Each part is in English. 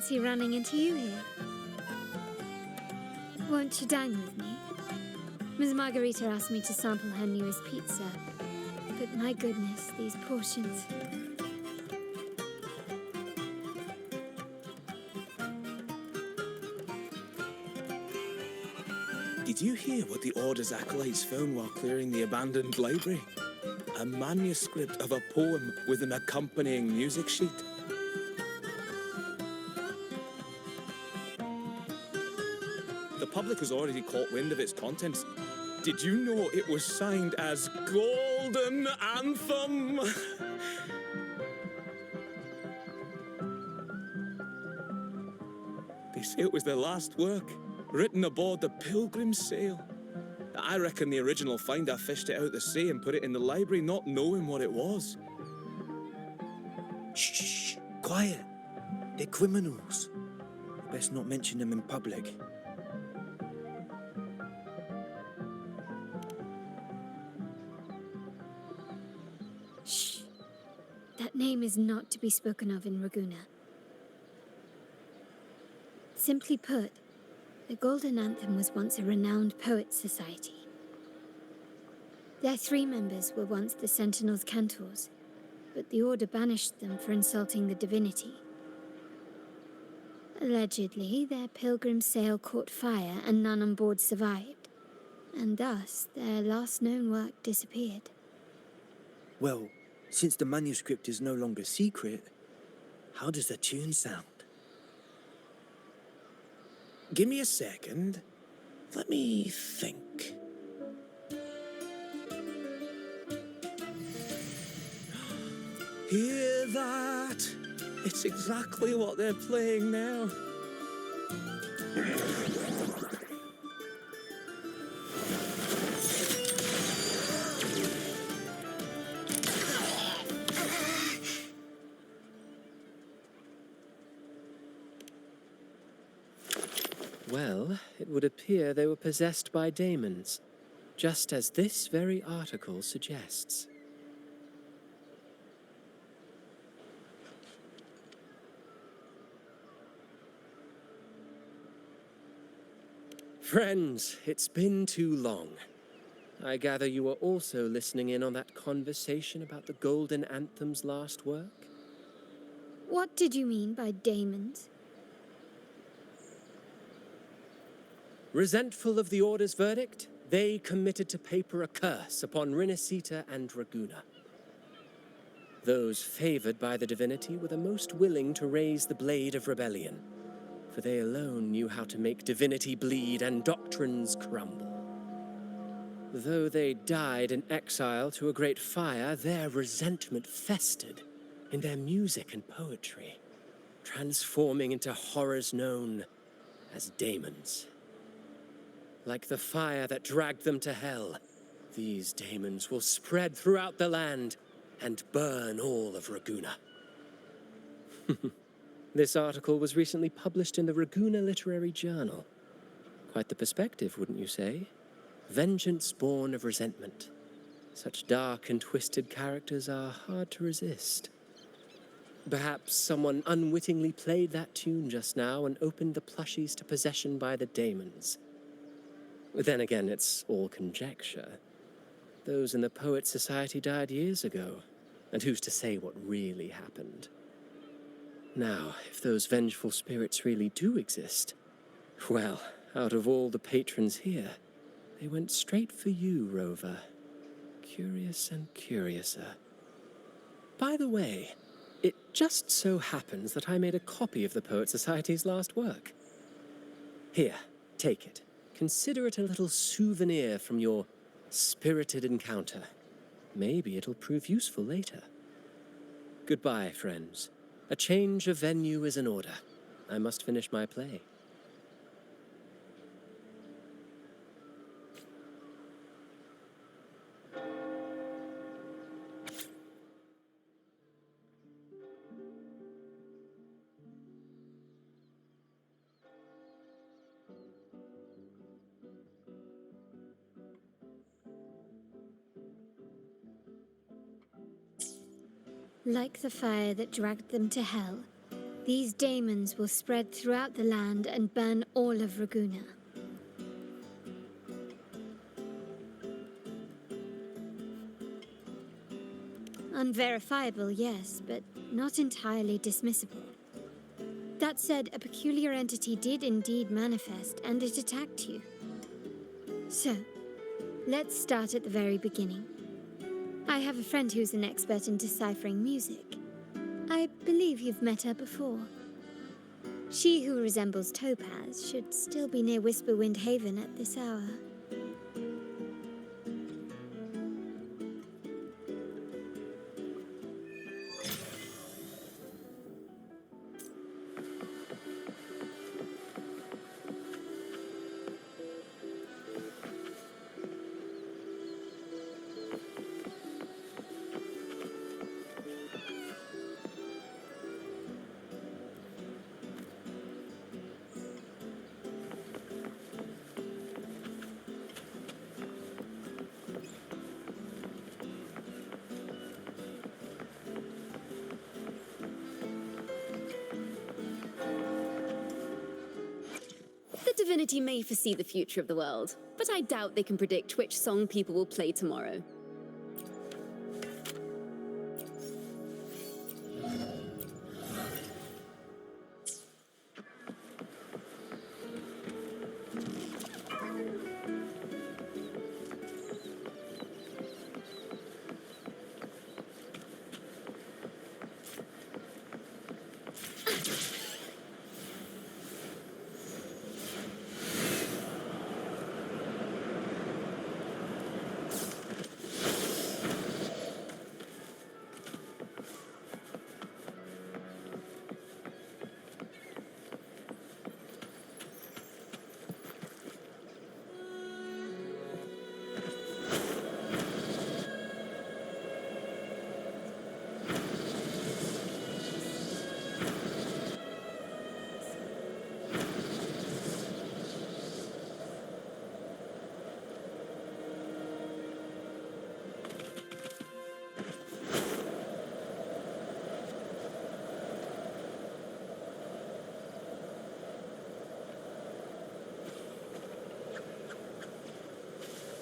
fancy running into you here. Won't you dine with me? Ms. Margarita asked me to sample her newest pizza, but my goodness, these portions. Did you hear what the Order's acolytes found while clearing the abandoned library? A manuscript of a poem with an accompanying music sheet. The public has already caught wind of its contents. Did you know it was signed as Golden Anthem? They say it was their last work, written aboard the Pilgrim's Sail. I reckon the original finder fished it out the sea and put it in the library, not knowing what it was. Shh, quiet. They're criminals. Best not mention them in public. Shh. That name is not to be spoken of in Ragusa. Simply put, the Golden Anthem was once a renowned poets' society. Their 3 members were once the Sentinel's cantors, but the Order banished them for insulting the divinity. Allegedly, their pilgrim sail caught fire and none on board survived, and thus their last known work disappeared. Well, since the manuscript is no longer secret, how does the tune sound? Give me a second. Let me think. Hear that? It's exactly what they're playing now. Well, it would appear they were possessed by daemons, just as this very article suggests. Friends, it's been too long. I gather you were also listening in on that conversation about the Golden Anthem's last work? What did you mean by daemons? Resentful of the Order's verdict, they committed to paper a curse upon Rinascita and Ragusa. Those favored by the divinity were the most willing to raise the blade of rebellion, for they alone knew how to make divinity bleed and doctrines crumble. Though they died in exile to a great fire, their resentment festered in their music and poetry, transforming into horrors known as daemons. Like the fire that dragged them to hell, these daemons will spread throughout the land and burn all of Ragusa. This article was recently published in the Ragusa Literary Journal. Quite the perspective, wouldn't you say? Vengeance born of resentment. Such dark and twisted characters are hard to resist. Perhaps someone unwittingly played that tune just now and opened the plushies to possession by the daemons. Then again, it's all conjecture. Those in the Poets' Society died years ago, and who's to say what really happened? Now, if those vengeful spirits really do exist, well, out of all the patrons here, they went straight for you, Rover. Curious and curiouser. By the way, it just so happens that I made a copy of the Poets' Society's last work. Here, take it. Consider it a little souvenir from your spirited encounter. Maybe it'll prove useful later. Goodbye, friends. A change of venue is in order. I must finish my play. Like the fire that dragged them to hell, These daemons will spread throughout the land and burn all of Raguna. Unverifiable, yes, but not entirely dismissible. That said, a peculiar entity did indeed manifest, and it attacked you. So, let's start at the very beginning. I have a friend who's an expert in deciphering music. I believe you've met her before. She who resembles Topaz should still be near Whisperwind Haven at this hour. The divinity may foresee the future of the world, but I doubt they can predict which song people will play tomorrow.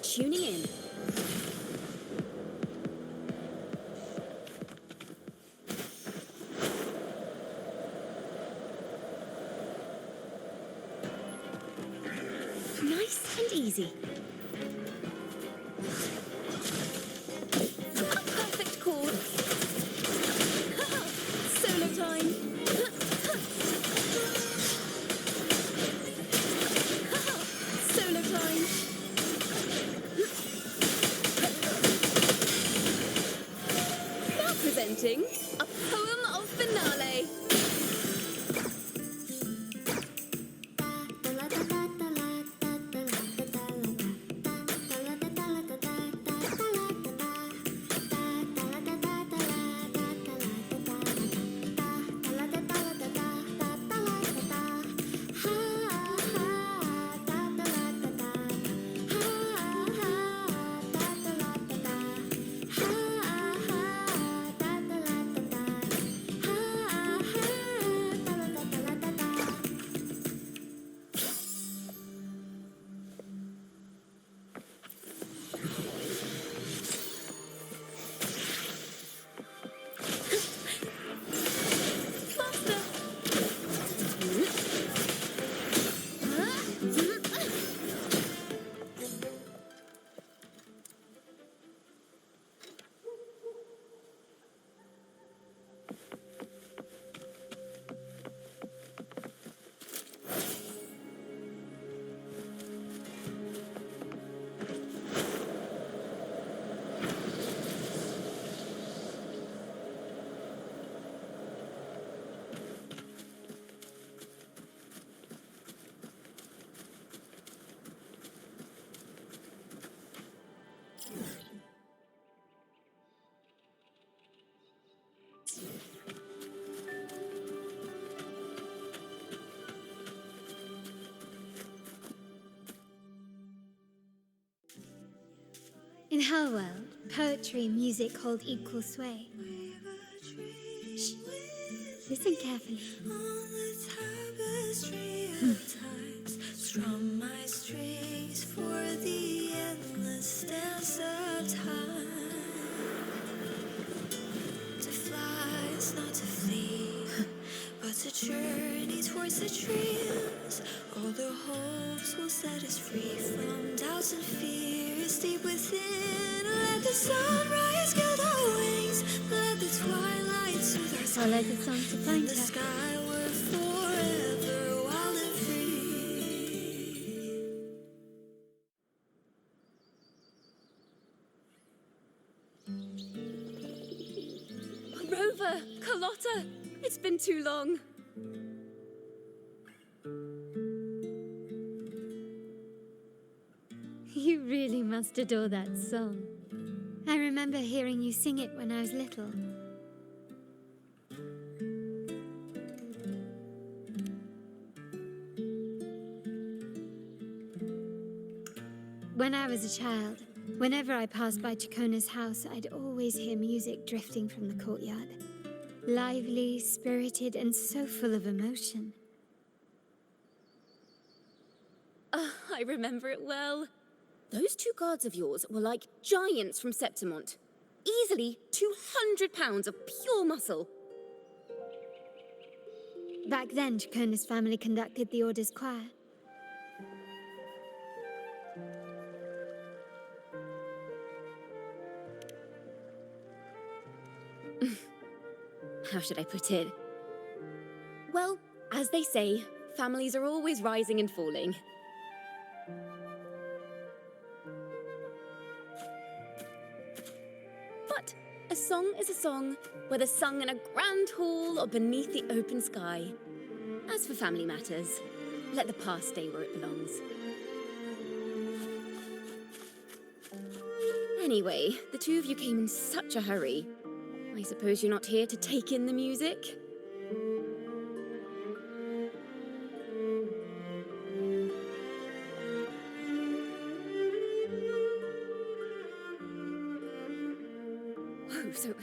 Tuning in. Nice and easy. A perfect chord. Solo time. Solo time. Now presenting a poem of finale. In her world, poetry and music hold equal sway. Shh. Listen carefully. On the tapestry of times, strum my strings for the endless dance of time. To fly is not to flee, but to journey towards the dreams. All the hopes will set us free from doubts and fears deep within. Let the sunrise gild our wings, let the twilight soothe our Follow the song to in find the her. sky we're forever wild and free. Rover! Carlotta! It's been too long. You really must adore that song. I remember hearing you sing it when I was little. When I was a child, whenever I passed by Ciaccona's house, I'd always hear music drifting from the courtyard. Lively, spirited, and so full of emotion. I remember it well. Those two guards of yours were like giants from Septimont. Easily 200 pounds of pure muscle. Back then, Ciaccona's family conducted the Order's choir. How should I put it? Well, as they say, families are always rising and falling. But a song is a song, whether sung in a grand hall or beneath the open sky. As for family matters, let the past stay where it belongs. Anyway, the two of you came in such a hurry. I suppose you're not here to take in the music? Whoa,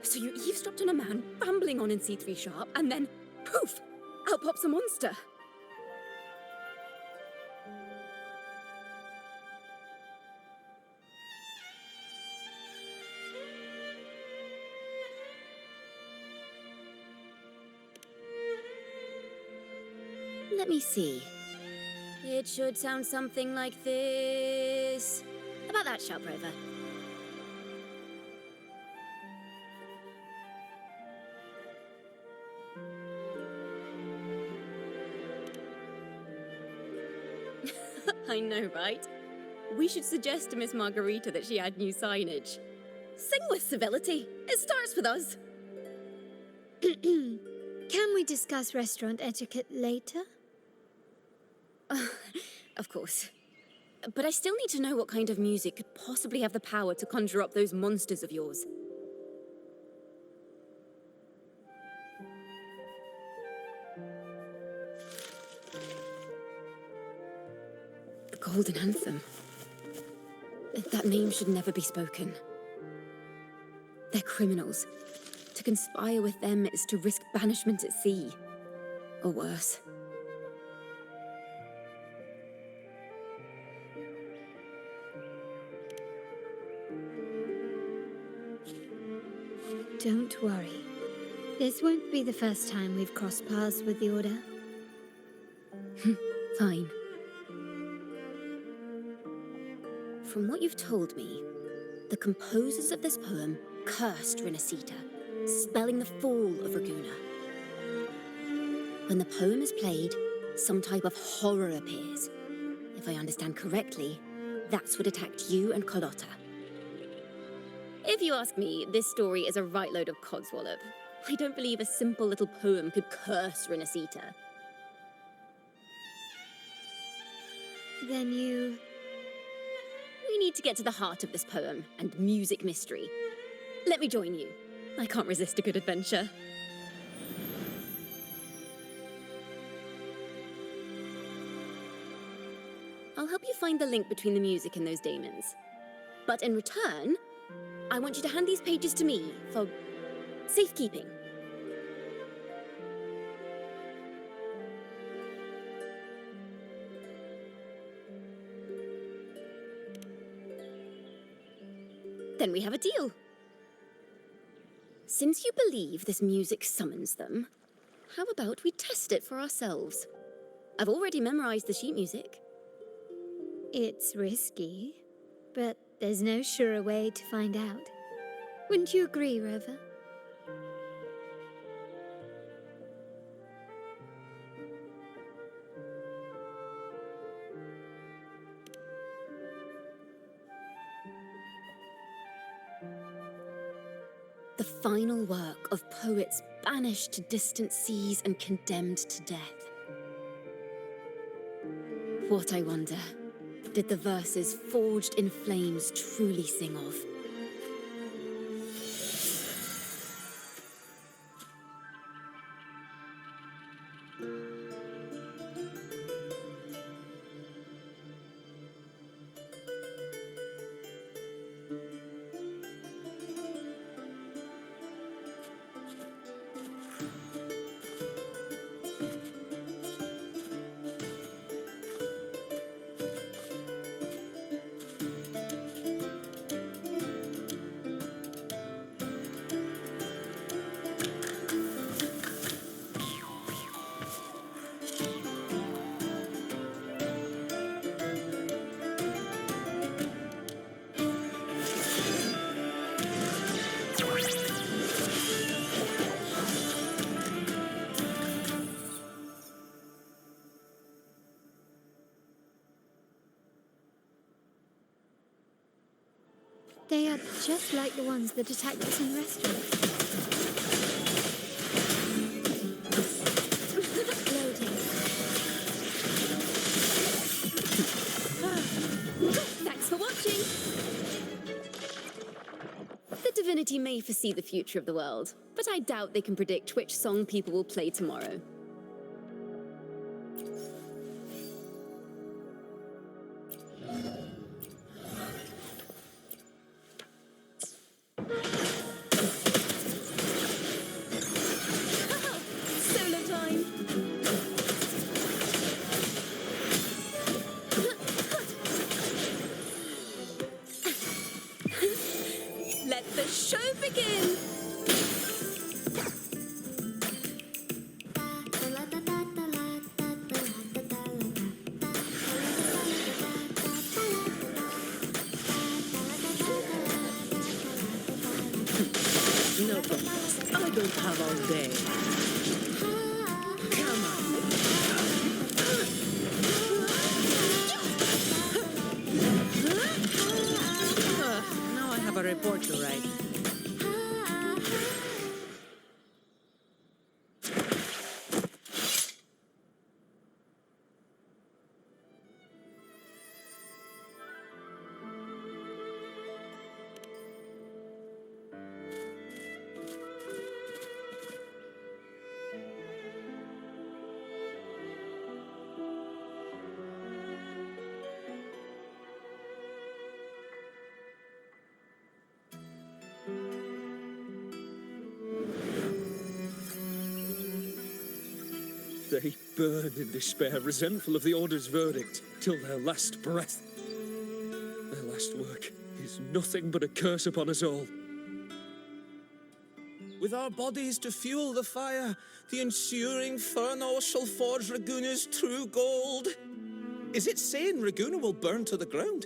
so you eavesdropped on a man rambling on in C3 Sharp, and then, poof, out pops a monster. Let me see. It should sound something like this. About that, Sharp Rover. I know, right? We should suggest to Miss Margarita that she add new signage. Sing with civility. It starts with us. Can we discuss restaurant etiquette later? Of course. But I still need to know what kind of music could possibly have the power to conjure up those monsters of yours. The Golden Anthem. That name should never be spoken. They're criminals. To conspire with them is to risk banishment at sea. Or worse. Don't worry. This won't be the first time we've crossed paths with the Order. Fine. From what you've told me, the composers of this poem cursed Rinascita, spelling the fall of Ragusa. When the poem is played, some type of horror appears. If I understand correctly, that's what attacked you and Carlotta. If you ask me, this story is a right load of codswallop. I don't believe a simple little poem could curse Rinascita. Then you... We need to get to the heart of this poem and music mystery. Let me join you. I can't resist a good adventure. I'll help you find the link between the music and those daemons. But in return, I want you to hand these pages to me for safekeeping. Then we have a deal. Since you believe this music summons them, how about we test it for ourselves? I've already memorized the sheet music. It's risky, but there's no surer way to find out. Wouldn't you agree, Rover? The final work of poets banished to distant seas and condemned to death. What, I wonder, did the verses forged in flames truly sing of? They are just like the ones that attacked us in the restaurant. Loading. Thanks for watching! The divinity may foresee the future of the world, but I doubt they can predict which song people will play tomorrow. Solo time! Let the show begin! No problems. I don't have all day. Come on. Now I have a report to write. They burn in despair, resentful of the Order's verdict, till their last breath. Their last work is nothing but a curse upon us all. With our bodies to fuel the fire, the ensuing furnace shall forge Raguna's true gold. Is it saying Raguna will burn to the ground?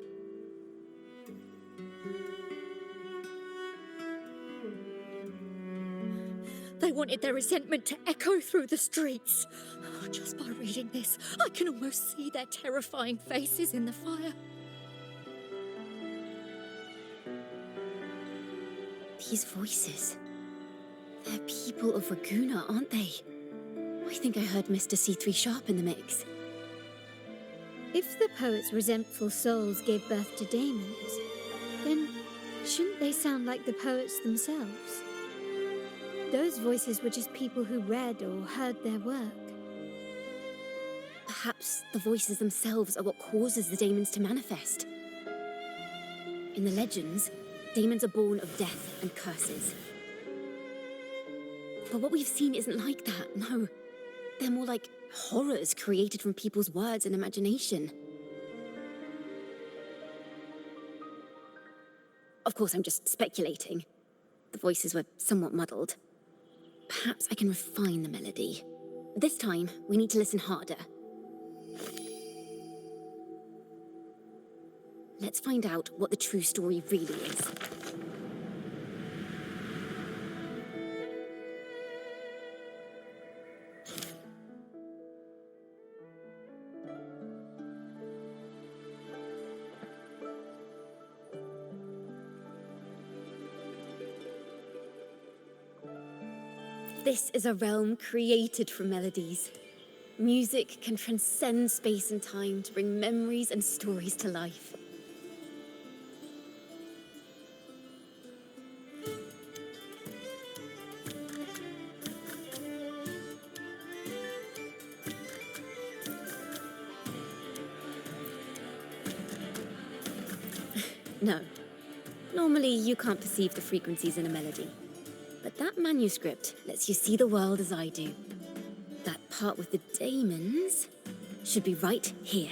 They wanted their resentment to echo through the streets. Just by reading this, I can almost see their terrifying faces in the fire. These voices. They're people of Raguna, aren't they? I think I heard Mr. C3 Sharp in the mix. If the poet's resentful souls gave birth to daemons, then shouldn't they sound like the poets themselves? Those voices were just people who read or heard their work. Perhaps the voices themselves are what causes the daemons to manifest. In the legends, daemons are born of death and curses. But what we've seen isn't like that, no. They're more like horrors created from people's words and imagination. Of course, I'm just speculating. The voices were somewhat muddled. Perhaps I can refine the melody. This time, we need to listen harder. Let's find out what the true story really is. This is a realm created from melodies. Music can transcend space and time to bring memories and stories to life. No. Normally, you can't perceive the frequencies in a melody. But that manuscript lets you see the world as I do. That part with the daemons should be right here.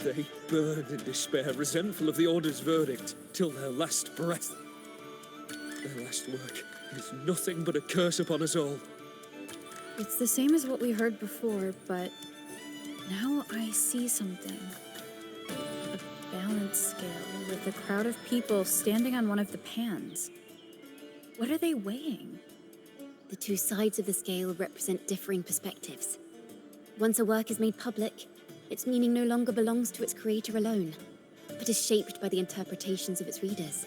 They burned in despair, resentful of the Order's verdict, till their last breath. Their last work is nothing but a curse upon us all. It's the same as what we heard before, but now I see something. A balance scale with a crowd of people standing on one of the pans. What are they weighing? The two sides of the scale represent differing perspectives. Once a work is made public, its meaning no longer belongs to its creator alone, but is shaped by the interpretations of its readers.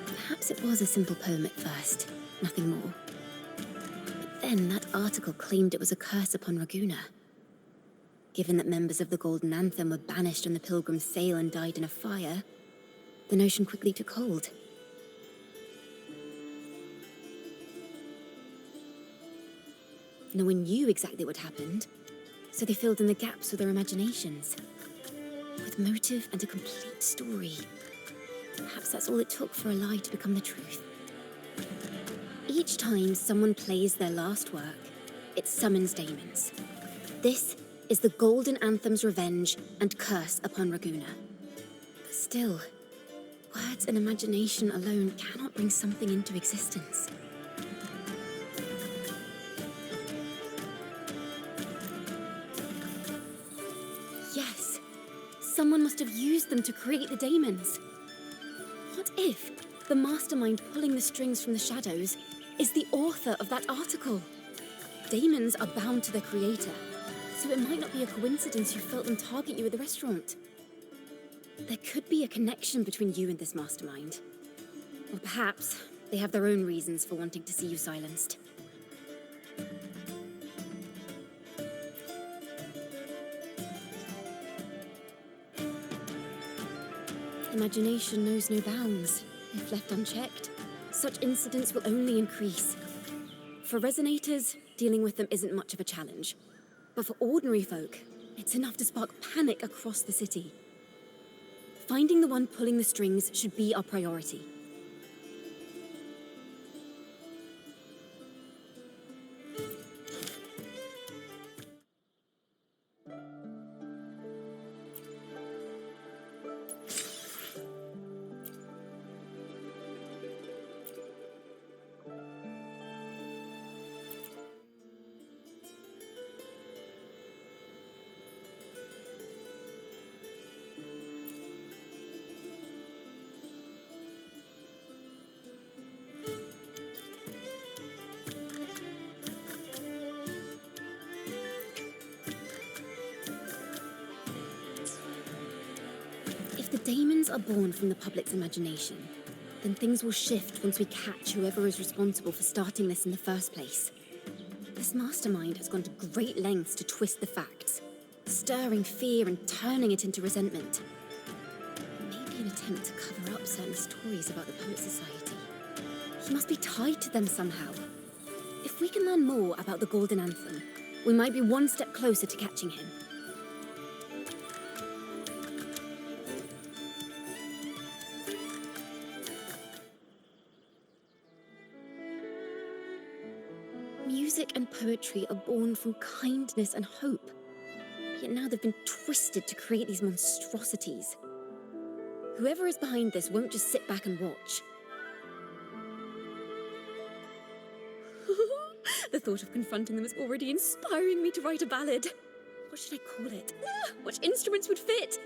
Perhaps it was a simple poem at first, nothing more. But then that article claimed it was a curse upon Raguena. Given that members of the Golden Anthem were banished on the Pilgrim's sail and died in a fire, the notion quickly took hold. No one knew exactly what happened, so they filled in the gaps with their imaginations. With motive and a complete story. Perhaps that's all it took for a lie to become the truth. Each time someone plays their last work, it summons daemons. This is the Golden Anthem's revenge and curse upon Raguena. But still, words and imagination alone cannot bring something into existence. Yes, someone must have used them to create the daemons. What if the mastermind pulling the strings from the shadows is the author of that article? Daemons are bound to their creator, so it might not be a coincidence you felt them target you at the restaurant. There could be a connection between you and this mastermind. Or perhaps they have their own reasons for wanting to see you silenced. Imagination knows no bounds. If left unchecked, such incidents will only increase. For resonators, dealing with them isn't much of a challenge. But for ordinary folk, it's enough to spark panic across the city. Finding the one pulling the strings should be our priority. If the daemons are born from the public's imagination, then things will shift once we catch whoever is responsible for starting this in the first place. This mastermind has gone to great lengths to twist the facts, stirring fear and turning it into resentment. Maybe an attempt to cover up certain stories about the Poet Society. He must be tied to them somehow. If we can learn more about the Golden Anthem, we might be one step closer to catching him. Music and poetry are born from kindness and hope. Yet now they've been twisted to create these monstrosities. Whoever is behind this won't just sit back and watch. The thought of confronting them is already inspiring me to write a ballad. What should I call it? Which instruments would fit?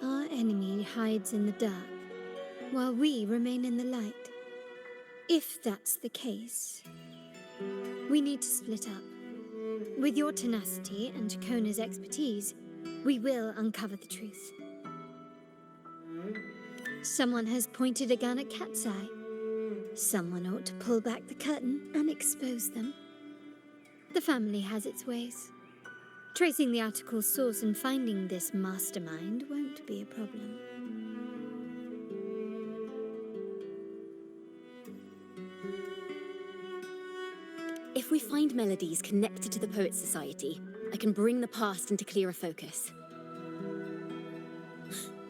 Our enemy hides in the dark, while we remain in the light. If that's the case, we need to split up. With your tenacity and Ciaccona's expertise, we will uncover the truth. Someone has pointed a gun at Cat's Eye. Someone ought to pull back the curtain and expose them. The family has its ways. Tracing the article's source and finding this mastermind won't be a problem. If we find melodies connected to the Poets Society, I can bring the past into clearer focus.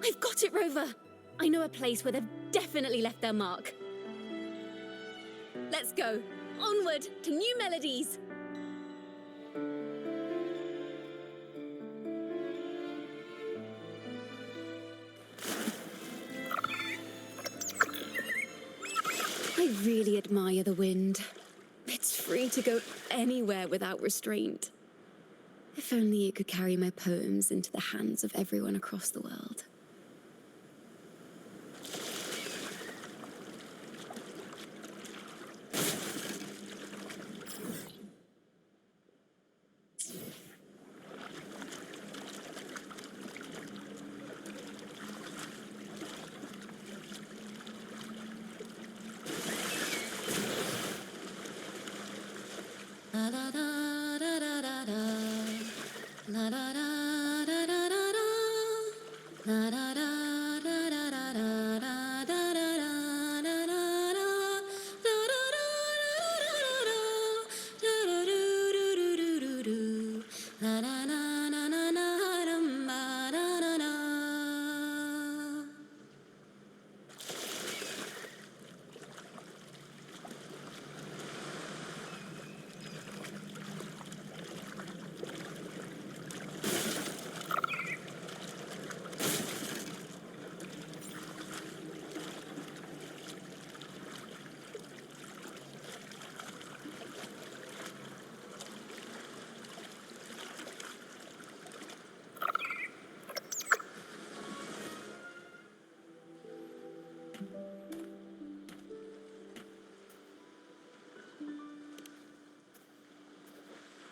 I've got it, Rover! I know a place where they've definitely left their mark. Let's go! Onward to new melodies! I really admire the wind. It's free to go anywhere without restraint. If only it could carry my poems into the hands of everyone across the world.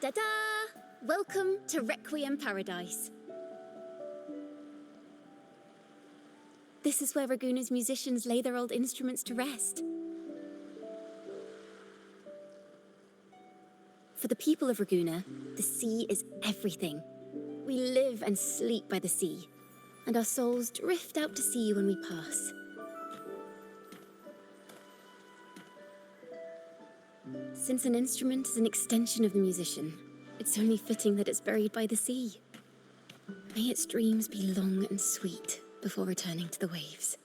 Ta-da! Welcome to Requiem Paradise. This is where Raguna's musicians lay their old instruments to rest. For the people of Raguna, the sea is everything. We live and sleep by the sea, and our souls drift out to sea when we pass. Since an instrument is an extension of the musician, it's only fitting that it's buried by the sea. May its dreams be long and sweet before returning to the waves.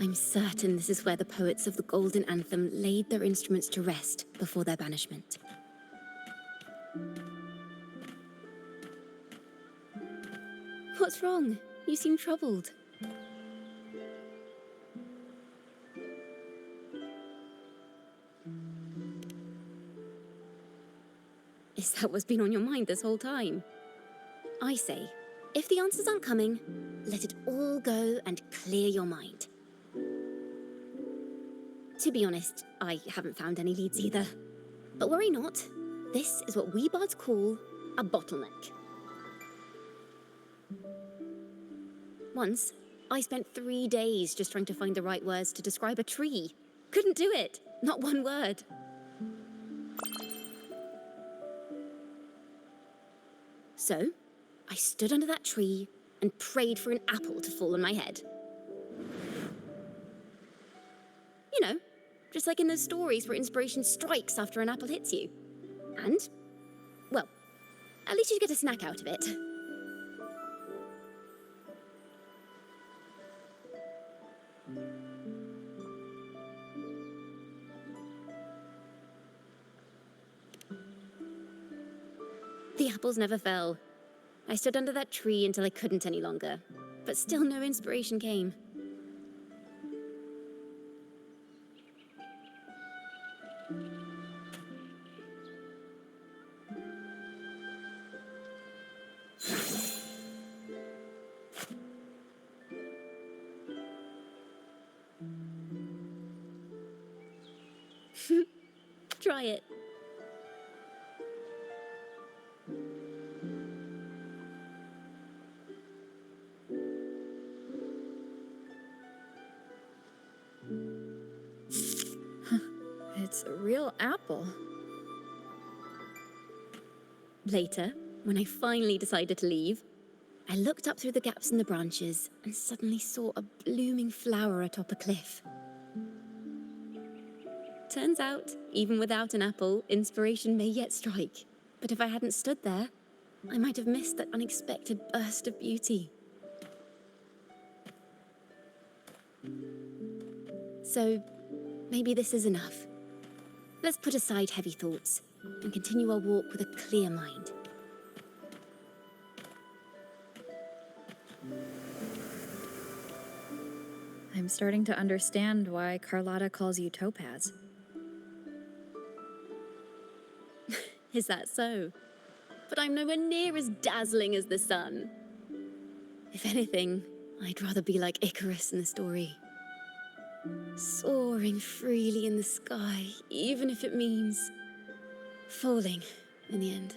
I'm certain this is where the poets of the Golden Anthem laid their instruments to rest before their banishment. What's wrong? You seem troubled. Is that what's been on your mind this whole time? I say, if the answers aren't coming, let it all go and clear your mind. To be honest, I haven't found any leads either. But worry not, this is what we bards call a bottleneck. Once, I spent 3 days just trying to find the right words to describe a tree. Couldn't do it, not one word. So, I stood under that tree and prayed for an apple to fall on my head. You know, just like in those stories where inspiration strikes after an apple hits you. And, well, at least you get a snack out of it. apples never fell. I stood under that tree until I couldn't any longer, but still no inspiration came. Try it. It's a real apple. Later, when I finally decided to leave, I looked up through the gaps in the branches and suddenly saw a blooming flower atop a cliff. Turns out, even without an apple, inspiration may yet strike. But if I hadn't stood there, I might have missed that unexpected burst of beauty. So, maybe this is enough. Let's put aside heavy thoughts and continue our walk with a clear mind. I'm starting to understand why Carlotta calls you Topaz. Is that so? But I'm nowhere near as dazzling as the sun. If anything, I'd rather be like Icarus in the story. Soaring freely in the sky, even if it means falling in the end.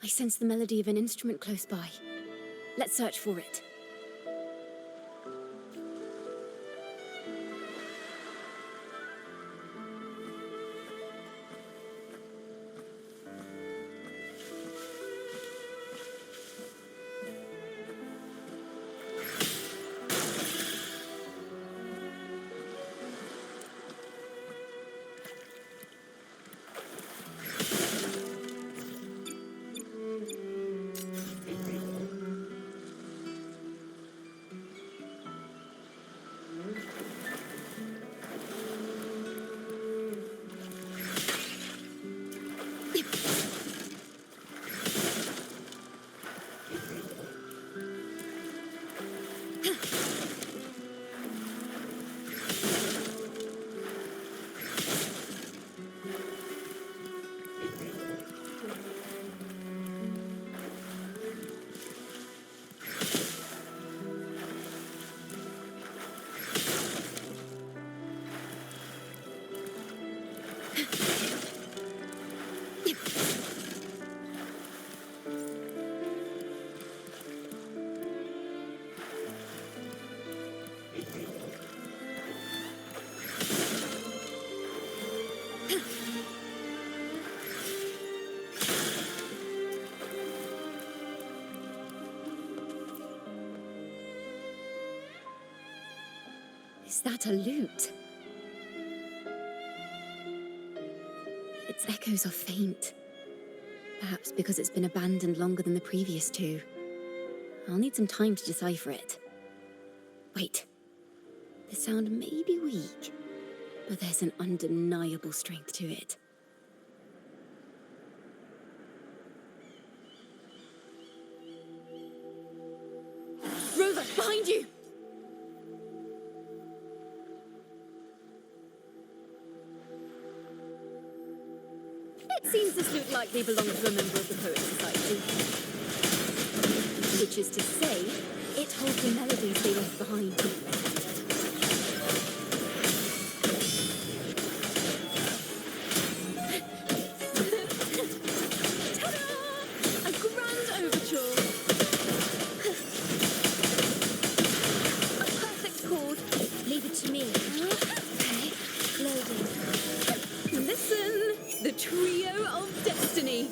I sense the melody of an instrument close by. Let's search for it. Is that a lute? Its echoes are faint. Perhaps because it's been abandoned longer than the previous two. I'll need some time to decipher it. Wait. The sound may be weak, but there's an undeniable strength to it. Rover, behind you! It seems this lute likely belonged to a member of the Poet Society. Which is to say, it holds the melodies they left behind. Ta-da! A grand overture! A perfect chord. Leave it to me. Okay. Loading. Listen! The trio of destiny.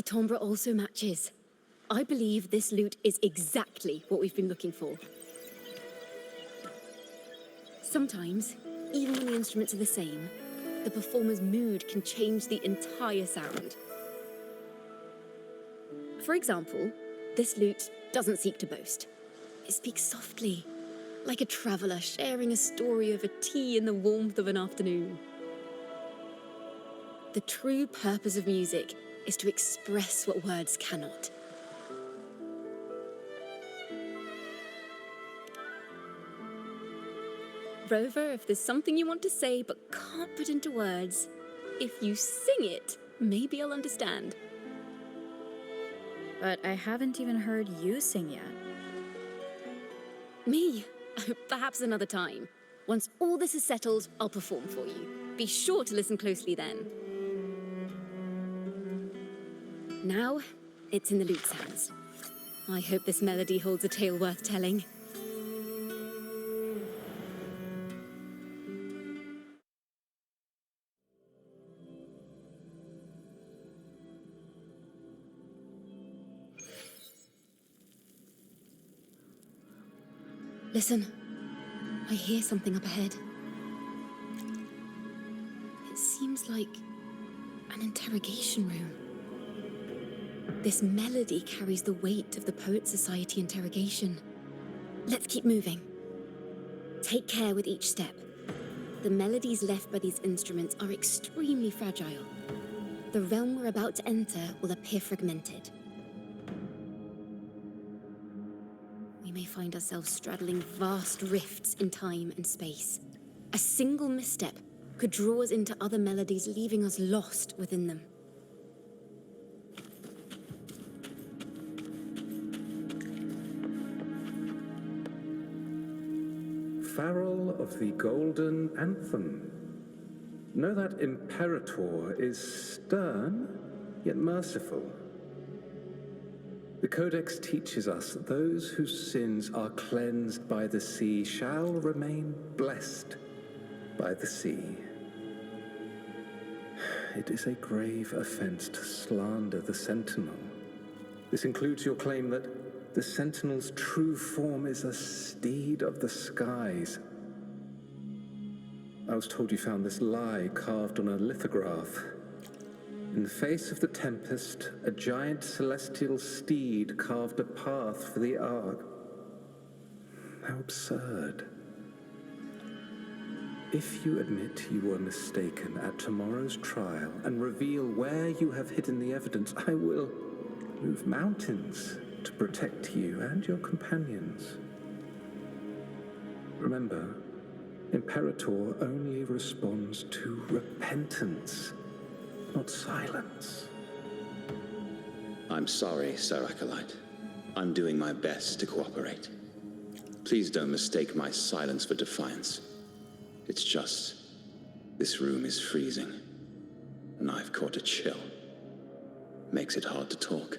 The timbre also matches. I believe this lute is exactly what we've been looking for. Sometimes, even when the instruments are the same, the performer's mood can change the entire sound. For example, this lute doesn't seek to boast. It speaks softly, like a traveller sharing a story over tea in the warmth of an afternoon. The true purpose of music is to express what words cannot. Rover, if there's something you want to say but can't put into words, if you sing it, maybe I'll understand. But I haven't even heard you sing yet. Me? Perhaps another time. Once all this is settled, I'll perform for you. Be sure to listen closely then. Now, it's in the lute's hands. I hope this melody holds a tale worth telling. Listen, I hear something up ahead. It seems like an interrogation room. This melody carries the weight of the Poets Society interrogation. Let's keep moving. Take care with each step. The melodies left by these instruments are extremely fragile. The realm we're about to enter will appear fragmented. We may find ourselves straddling vast rifts in time and space. A single misstep could draw us into other melodies, leaving us lost within them. Farrell of the Golden Anthem. Know that Imperator is stern, yet merciful. The Codex teaches us that those whose sins are cleansed by the sea shall remain blessed by the sea. It is a grave offense to slander the Sentinel. This includes your claim that the Sentinel's true form is a steed of the skies. I was told you found this lie carved on a lithograph. In the face of the tempest, a giant celestial steed carved a path for the Ark. How absurd. If you admit you were mistaken at tomorrow's trial and reveal where you have hidden the evidence, I will move mountains to protect you and your companions. Remember, Imperator only responds to repentance, not silence. I'm sorry, Sir Acolyte. I'm doing my best to cooperate. Please don't mistake my silence for defiance. It's just, this room is freezing, and I've caught a chill. Makes it hard to talk.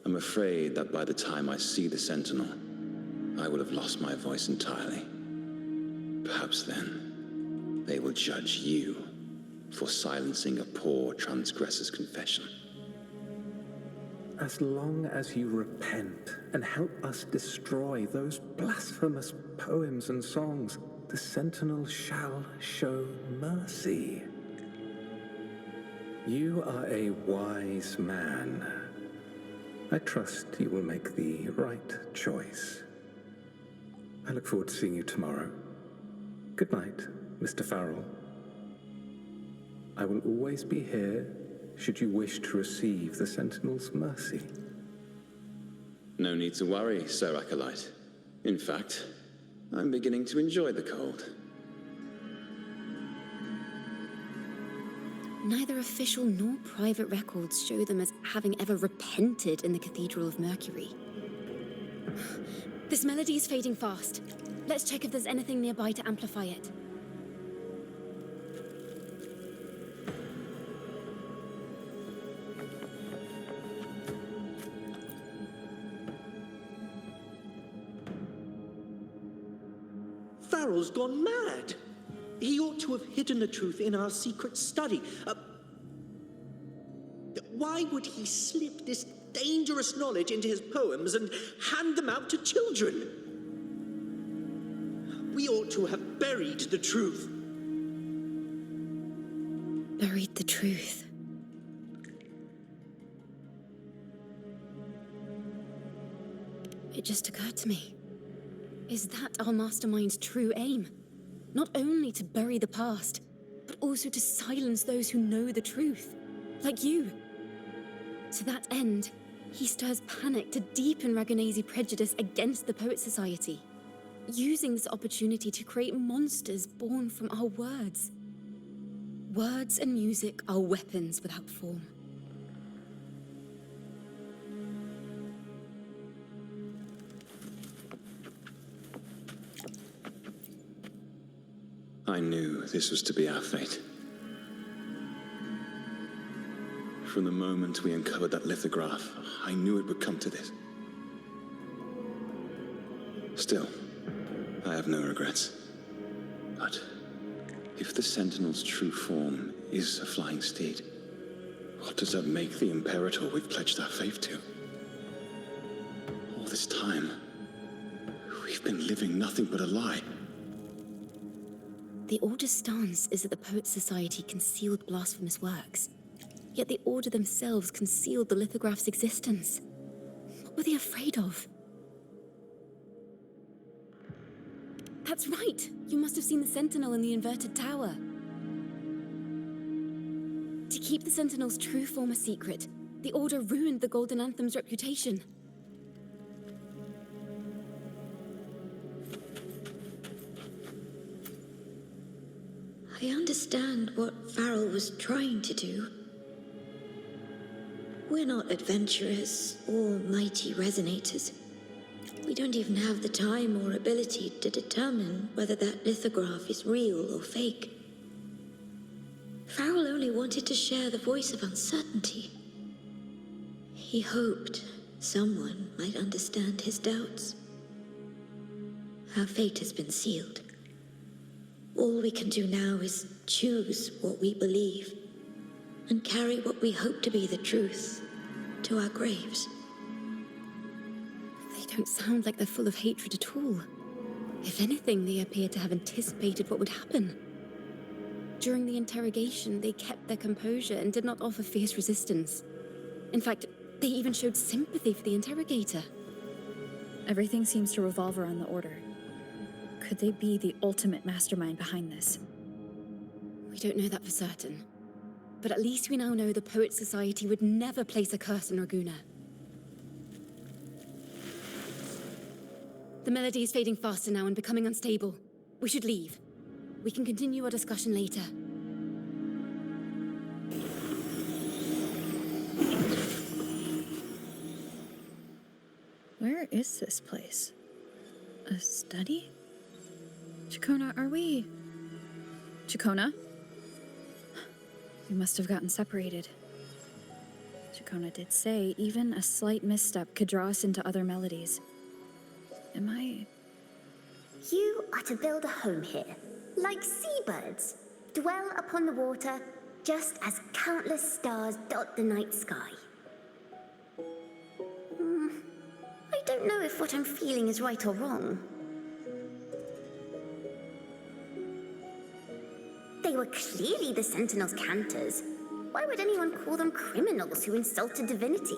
I'm afraid that by the time I see the Sentinel, I will have lost my voice entirely. Perhaps then, they will judge you for silencing a poor transgressor's confession. As long as you repent and help us destroy those blasphemous poems and songs, the Sentinel shall show mercy. You are a wise man. I trust you will make the right choice. I look forward to seeing you tomorrow. Good night, Mr. Farrell. I will always be here should you wish to receive the Sentinel's mercy. No need to worry, Sir Acolyte. In fact, I'm beginning to enjoy the cold. Neither official nor private records show them as having ever repented in the Cathedral of Mercury. This melody is fading fast. Let's check if there's anything nearby to amplify it. Farrell's gone mad. He ought to have hidden the truth in our secret study. Why would he slip this dangerous knowledge into his poems and hand them out to children? We ought to have buried the truth. Buried the truth. It just occurred to me. Is that our mastermind's true aim? Not only to bury the past, but also to silence those who know the truth, like you. To that end, he stirs panic to deepen Ragonese prejudice against the Poet Society, using this opportunity to create monsters born from our words. Words and music are weapons without form. I knew this was to be our fate. From the moment we uncovered that lithograph, I knew it would come to this. Still, I have no regrets. But if the Sentinel's true form is a flying steed, what does that make the Imperator we've pledged our faith to? All this time, we've been living nothing but a lie. The Order's stance is that the Poet Society concealed blasphemous works, yet the Order themselves concealed the lithograph's existence. What were they afraid of? That's right! You must have seen the Sentinel in the inverted tower. To keep the Sentinel's true form a secret, the Order ruined the Golden Anthem's reputation. I understand what Farrell was trying to do. We're not adventurers or mighty resonators. We don't even have the time or ability to determine whether that lithograph is real or fake. Farrell only wanted to share the voice of uncertainty. He hoped someone might understand his doubts. Our fate has been sealed. All we can do now is choose what we believe and carry what we hope to be the truth to our graves. They don't sound like they're full of hatred at all. If anything, they appear to have anticipated what would happen. During the interrogation, they kept their composure and did not offer fierce resistance. In fact, they even showed sympathy for the interrogator. Everything seems to revolve around the Order. Could they be the ultimate mastermind behind this? We don't know that for certain. But at least we now know the Poet Society would never place a curse on Ragunna. The melody is fading faster now and becoming unstable. We should leave. We can continue our discussion later. Where is this place? A study? Ciaccona, are we... Ciaccona? We must have gotten separated. Ciaccona did say even a slight misstep could draw us into other melodies. Am I... You are to build a home here, like seabirds. Dwell upon the water, just as countless stars dot the night sky. I don't know if what I'm feeling is right or wrong. They were clearly the Sentinel's cantors. Why would anyone call them criminals who insulted divinity?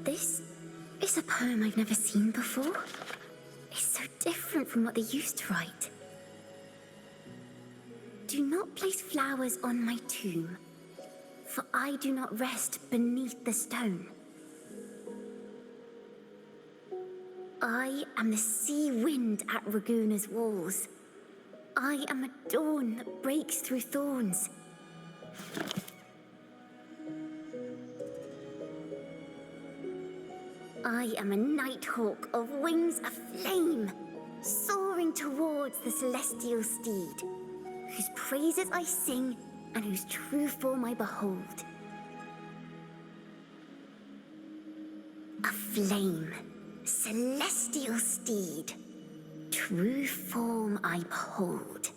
This is a poem I've never seen before. It's so different from what they used to write. Do not place flowers on my tomb, for I do not rest beneath the stone. I am the sea wind at Ragunna's walls. I am a dawn that breaks through thorns. I am a nighthawk of wings aflame, soaring towards the celestial steed, whose praises I sing and whose true form I behold. A flame, celestial steed, true form I behold.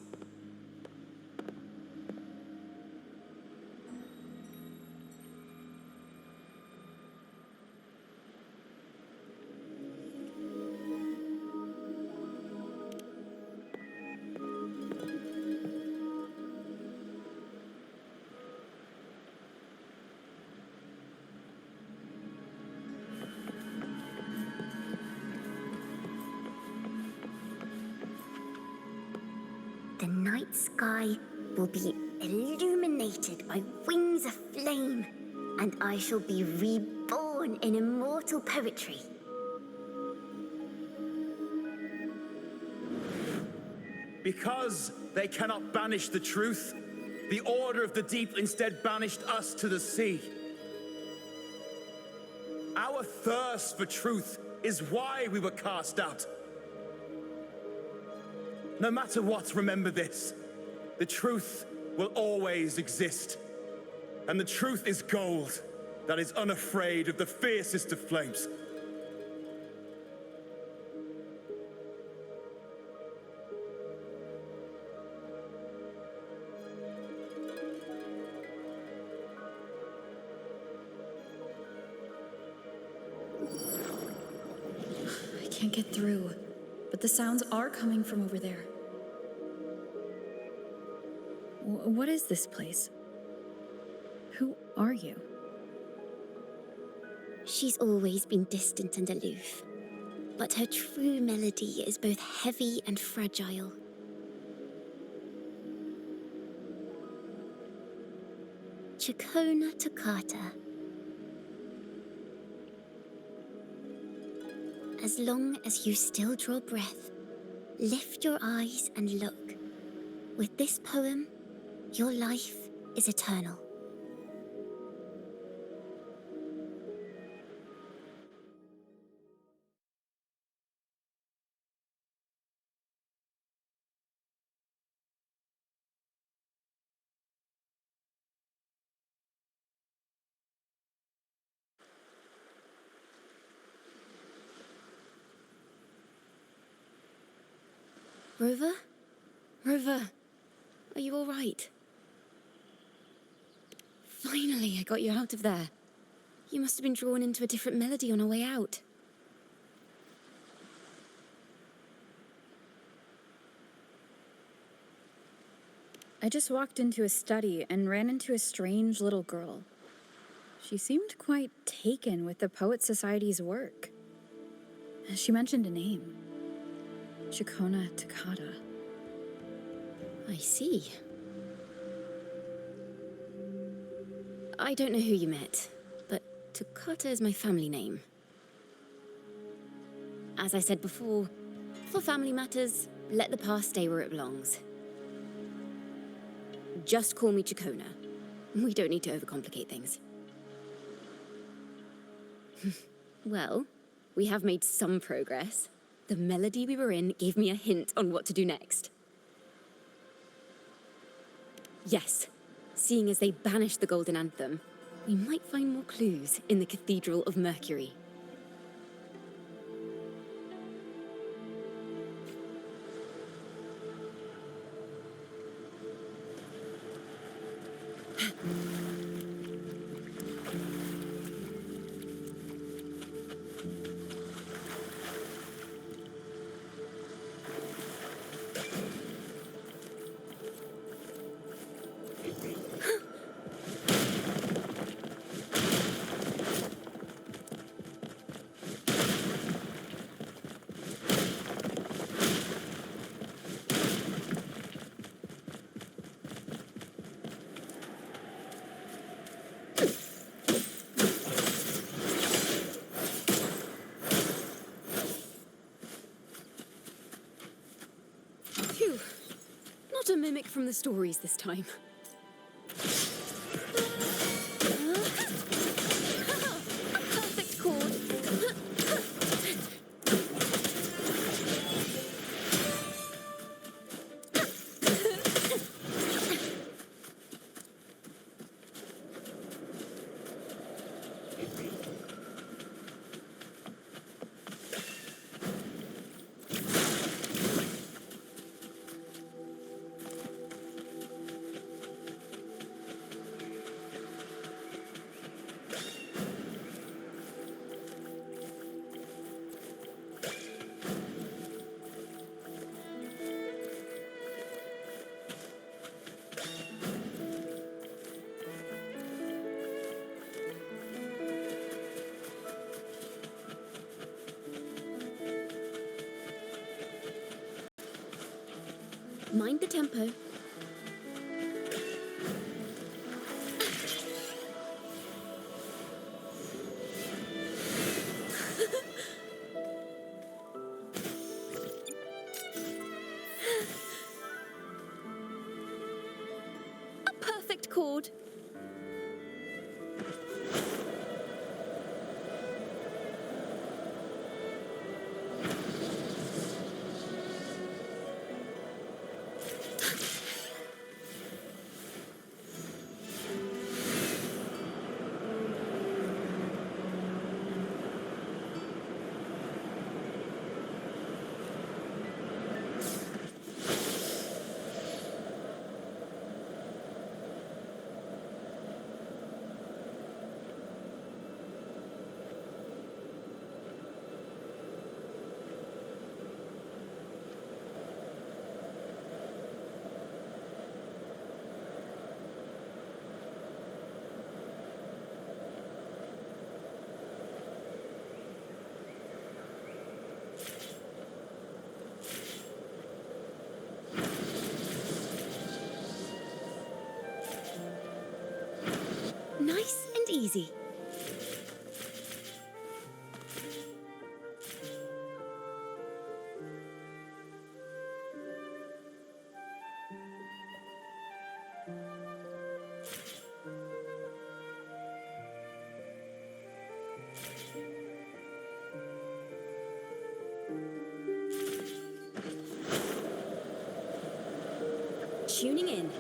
The night sky will be illuminated by wings of flame, and I shall be reborn in immortal poetry. Because they cannot banish the truth, the Order of the Deep instead banished us to the sea. Our thirst for truth is why we were cast out. No matter what, remember this. The truth will always exist. And the truth is gold that is unafraid of the fiercest of flames. I can't get through, but the sounds are coming from over there. What is this place? Who are you? She's always been distant and aloof, but her true melody is both heavy and fragile. Ciaccona toccata. As long as you still draw breath, lift your eyes and look. With this poem, your life is eternal. Rover? Rover, are you all right? Finally, I got you out of there. You must have been drawn into a different melody on our way out. I just walked into a study and ran into a strange little girl. She seemed quite taken with the Poet Society's work. She mentioned a name. Ciaccona toccata. I see. I don't know who you met, but Toccata is my family name. As I said before, for family matters, let the past stay where it belongs. Just call me Ciaccona. We don't need to overcomplicate things. Well, we have made some progress. The melody we were in gave me a hint on what to do next. Yes, seeing as they banished the Golden Anthem, we might find more clues in the Cathedral of Mercury. Phew. Not a mimic from the stories this time. Perfect chord. Mind the tempo. A perfect chord. Nice and easy. Tuning in.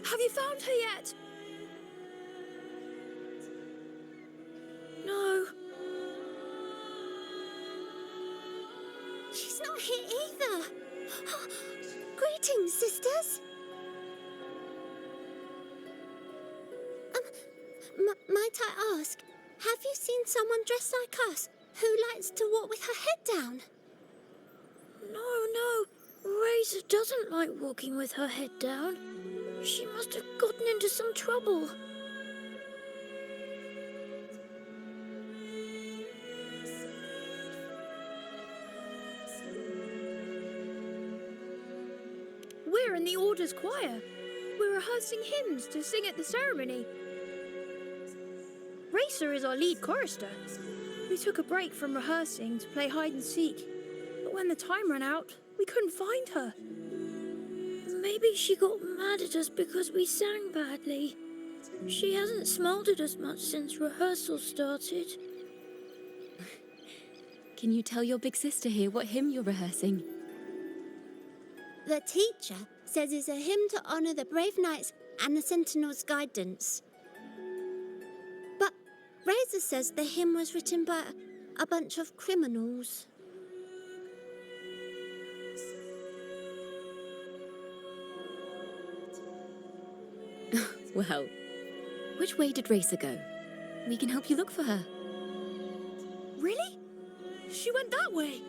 Have you found her yet? No. She's not here either. Greetings, sisters. Might I ask, have you seen someone dressed like us who likes to walk with her head down? No. Razor doesn't like walking with her head down. She must have gotten into some trouble. We're in the Order's choir. We're rehearsing hymns to sing at the ceremony. Racer is our lead chorister. We took a break from rehearsing to play hide and seek, but when the time ran out, we couldn't find her. Maybe she got mad at us because we sang badly. She hasn't smiled at us much since rehearsal started. Can you tell your big sister here what hymn you're rehearsing? The teacher says it's a hymn to honor the brave knights and the Sentinel's guidance. But Razor says the hymn was written by a bunch of criminals. Well, which way did Racer go? We can help you look for her. Really? She went that way.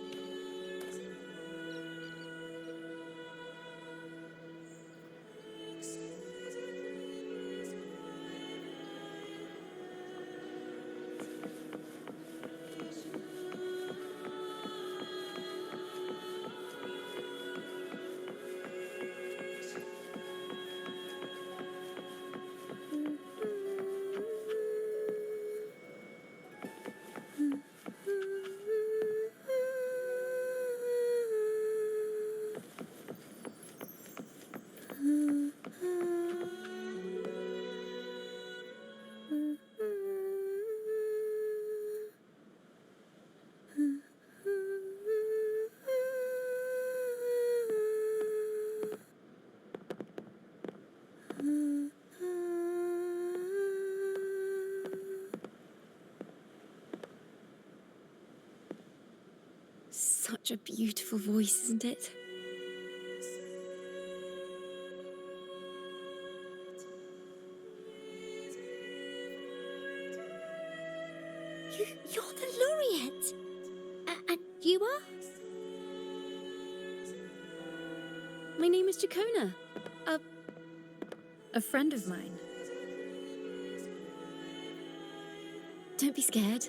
such a beautiful voice, isn't it? You're the laureate! And you are? My name is Ciaccona. A friend of mine. Don't be scared.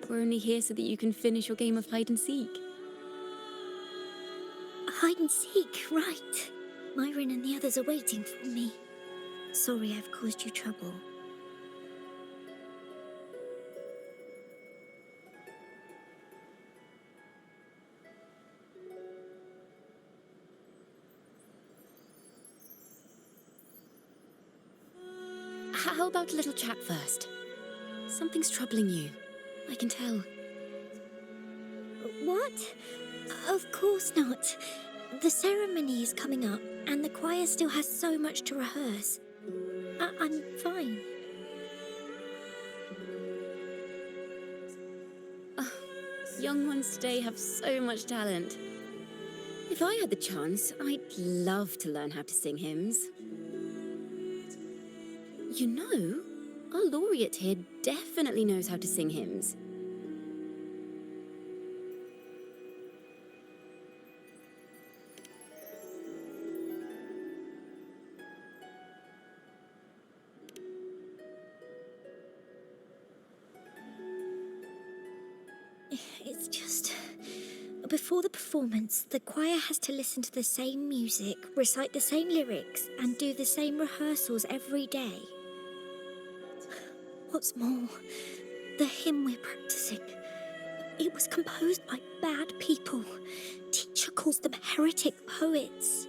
We're only here so that you can finish your game of hide and seek. Hide and seek, right. Myron and the others are waiting for me. Sorry I've caused you trouble. How about a little chat first? Something's troubling you. I can tell. What? Of course not. The ceremony is coming up, and the choir still has so much to rehearse. I'm fine. Young ones today have so much talent. If I had the chance, I'd love to learn how to sing hymns. You know, our laureate here definitely knows how to sing hymns. It's just... Before the performance, the choir has to listen to the same music, recite the same lyrics, and do the same rehearsals every day. What's more, the hymn we're practicing, it was composed by bad people. Teacher calls them heretic poets.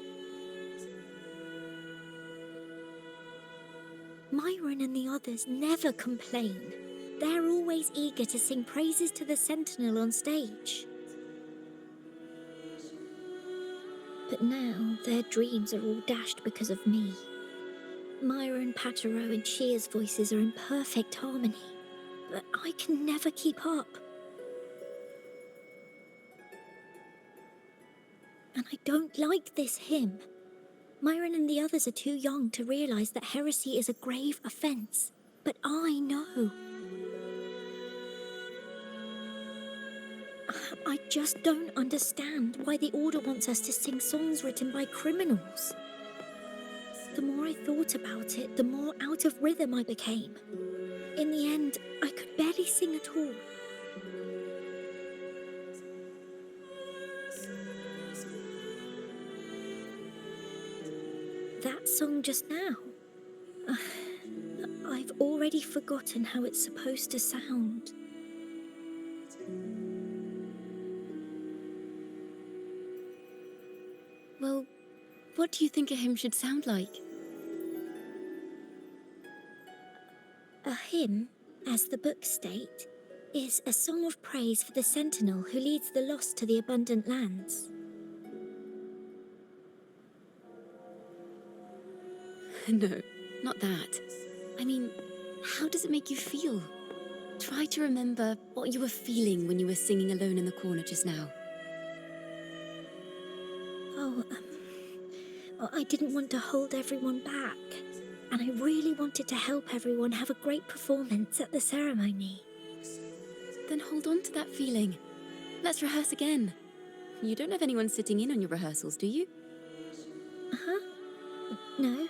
Myron and the others never complain. They're always eager to sing praises to the Sentinel on stage. But now their dreams are all dashed because of me. Myron, Patero, and Chia's voices are in perfect harmony, but I can never keep up. And I don't like this hymn. Myron and the others are too young to realize that heresy is a grave offense, but I know. I just don't understand why the Order wants us to sing songs written by criminals. The more I thought about it, the more out of rhythm I became. In the end, I could barely sing at all. That song just now. I've already forgotten how it's supposed to sound. Well, what do you think a hymn should sound like? A hymn, as the books state, is a song of praise for the Sentinel who leads the lost to the abundant lands. No, not that. I mean, how does it make you feel? Try to remember what you were feeling when you were singing alone in the corner just now. I didn't want to hold everyone back, and I really wanted to help everyone have a great performance at the ceremony. Then hold on to that feeling. Let's rehearse again. You don't have anyone sitting in on your rehearsals, do you? No.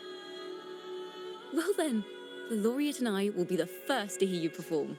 Well then, the laureate and I will be the first to hear you perform.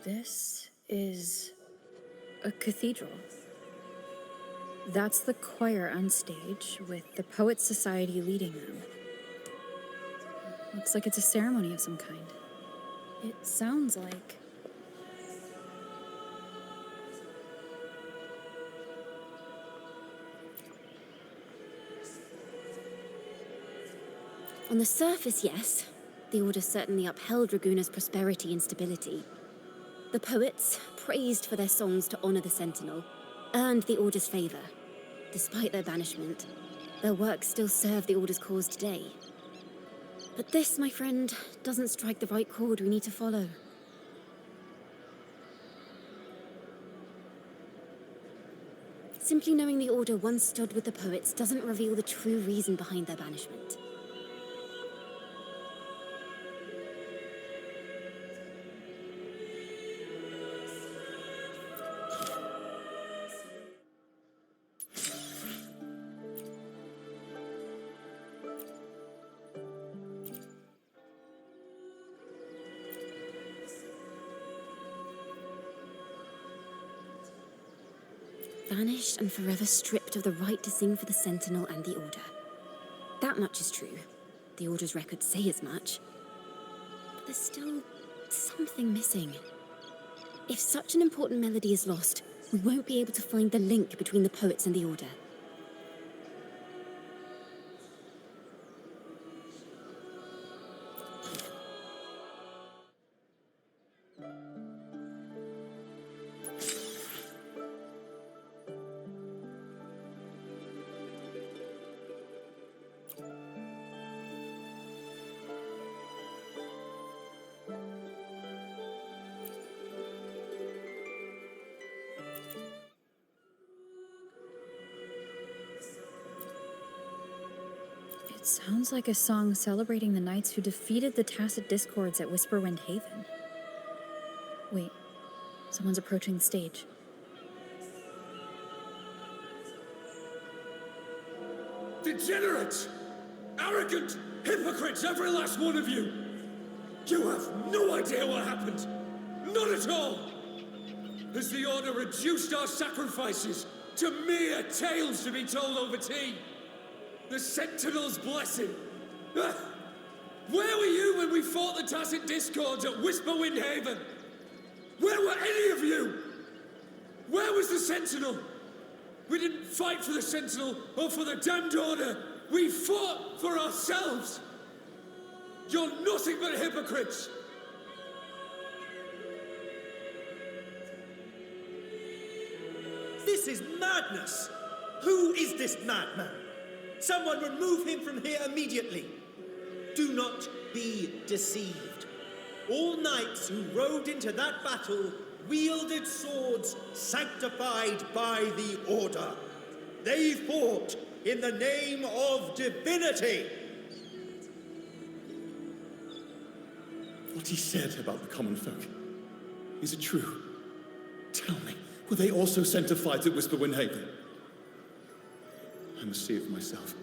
This is a cathedral. That's the choir on stage, with the Poets Society leading them. Looks like it's a ceremony of some kind. It sounds like... On the surface, yes. The Order certainly upheld Raguna's prosperity and stability. The poets, praised for their songs to honor the Sentinel, earned the Order's favor. Despite their banishment, their works still serve the Order's cause today. But this, my friend, doesn't strike the right chord we need to follow. Simply knowing the Order once stood with the poets doesn't reveal the true reason behind their banishment. Banished and forever stripped of the right to sing for the Sentinel and the Order. That much is true. The Order's records say as much. But there's still something missing. If such an important melody is lost, we won't be able to find the link between the poets and the Order. It sounds like a song celebrating the knights who defeated the Tacit Discords at Whisperwind Haven. Wait, someone's approaching the stage. Degenerates! Arrogant! Hypocrites, every last one of you! You have no idea what happened! Not at all! Has the Order reduced our sacrifices to mere tales to be told over tea? The Sentinel's blessing! Ah! Where were you when we fought the Tacit Discords at Whisperwind Haven? Where were any of you? Where was the Sentinel? We didn't fight for the Sentinel or for the damned Order. We fought for ourselves. You're nothing but hypocrites. This is madness! Who is this madman? Someone remove him from here immediately. Do not be deceived. All knights who rode into that battle wielded swords sanctified by the Order. They fought in the name of divinity. What he said about the common folk, is it true? Tell me, were they also sanctified at Whisperwind Haven? I must see it for myself.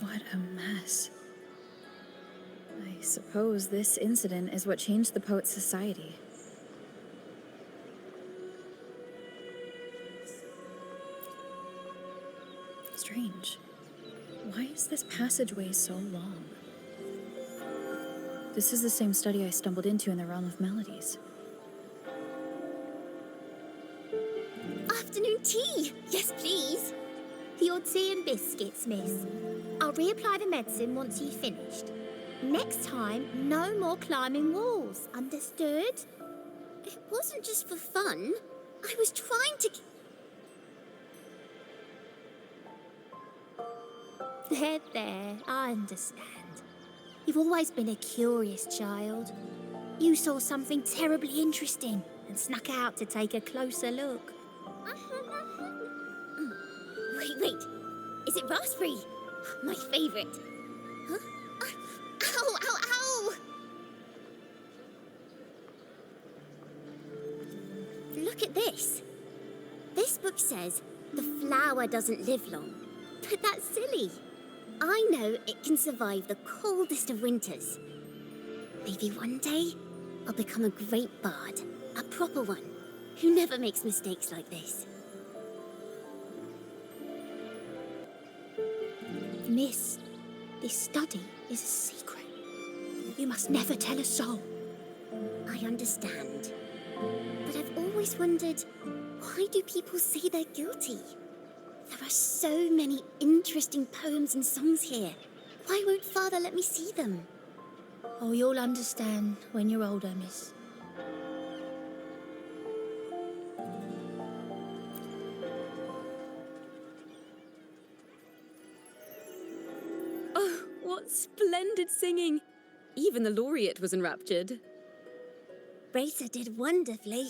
What a mess. I suppose this incident is what changed the Poets Society. Strange. Why is this passageway so long? This is the same study I stumbled into in the Realm of Melodies. Afternoon tea! Yes, please. Your tea and biscuits, miss. I'll reapply the medicine once you've finished. Next time, no more climbing walls. Understood? It wasn't just for fun. I was trying to... There, I understand. You've always been a curious child. You saw something terribly interesting and snuck out to take a closer look. Wait. Is it raspberry? My favorite. Huh? Ow! Look at this. This book says the flower doesn't live long. But that's silly. I know it can survive the coldest of winters. Maybe one day, I'll become a great bard. A proper one, who never makes mistakes like this. Miss, this study is a secret. You must never tell a soul. I understand. But I've always wondered, why do people say they're guilty? There are so many interesting poems and songs here. Why won't Father let me see them? Oh, you'll understand when you're older, miss. Oh, what splendid singing! Even the laureate was enraptured. Racer did wonderfully.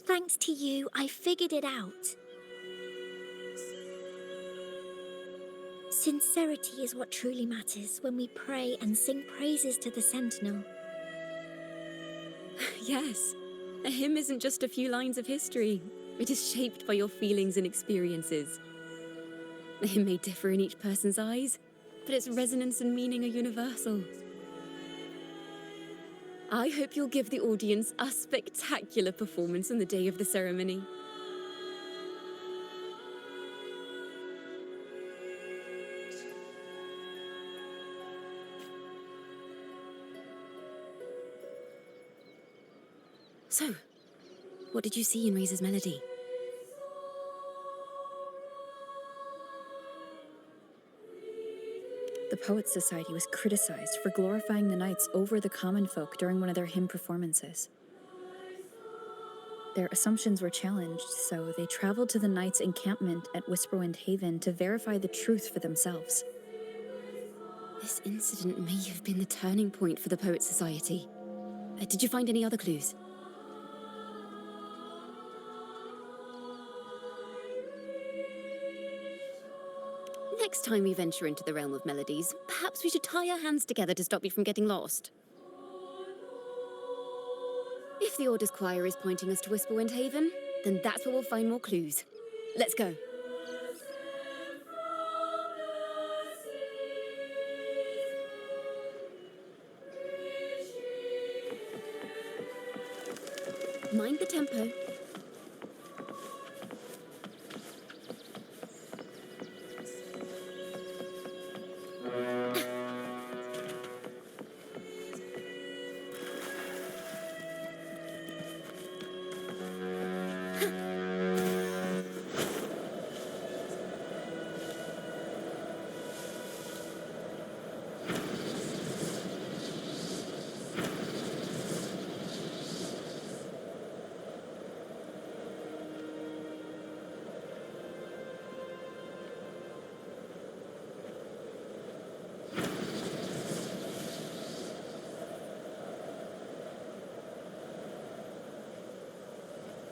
Thanks to you, I figured it out. Sincerity is what truly matters when we pray and sing praises to the Sentinel. Yes, a hymn isn't just a few lines of history. It is shaped by your feelings and experiences. It may differ in each person's eyes, but its resonance and meaning are universal. I hope you'll give the audience a spectacular performance on the day of the ceremony. So, what did you see in Razor's melody? The Poets Society was criticized for glorifying the knights over the common folk during one of their hymn performances. Their assumptions were challenged, so they traveled to the knights' encampment at Whisperwind Haven to verify the truth for themselves. This incident may have been the turning point for the Poets Society. Did you find any other clues? Next time we venture into the realm of melodies, perhaps we should tie our hands together to stop you from getting lost. If the Order's choir is pointing us to Whisperwind Haven, then that's where we'll find more clues. Let's go. Mind the tempo.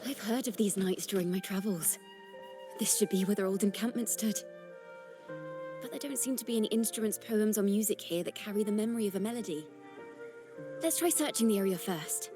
I've heard of these nights during my travels. This should be where their old encampment stood. But there don't seem to be any instruments, poems, or music here that carry the memory of a melody. Let's try searching the area first.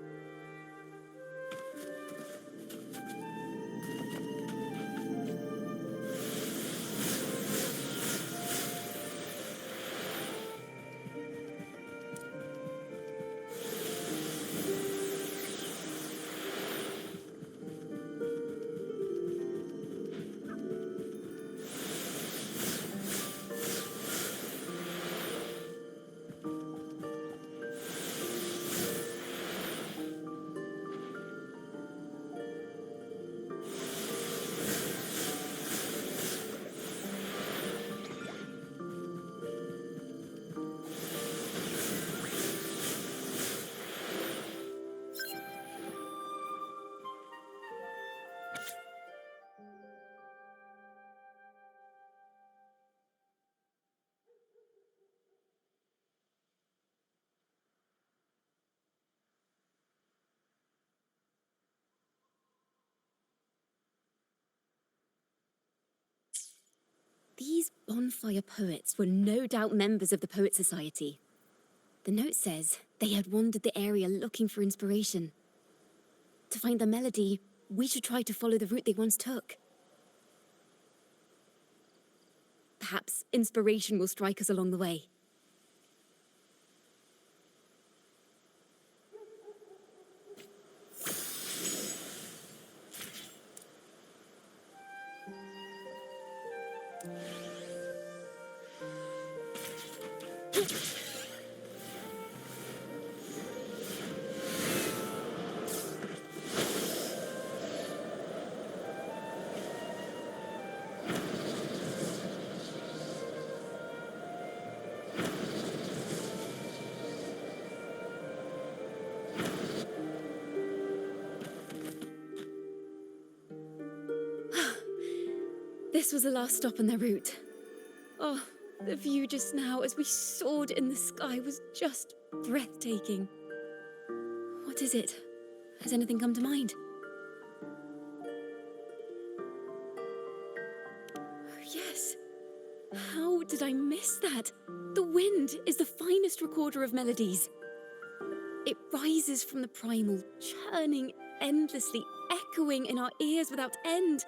These bonfire poets were no doubt members of the Poet Society. The note says they had wandered the area looking for inspiration. To find the melody, we should try to follow the route they once took. Perhaps inspiration will strike us along the way. This was the last stop on their route. Oh, the view just now as we soared in the sky was just breathtaking. What is it? Has anything come to mind? Oh, yes. How did I miss that? The wind is the finest recorder of melodies. It rises from the primal, churning endlessly, echoing in our ears without end.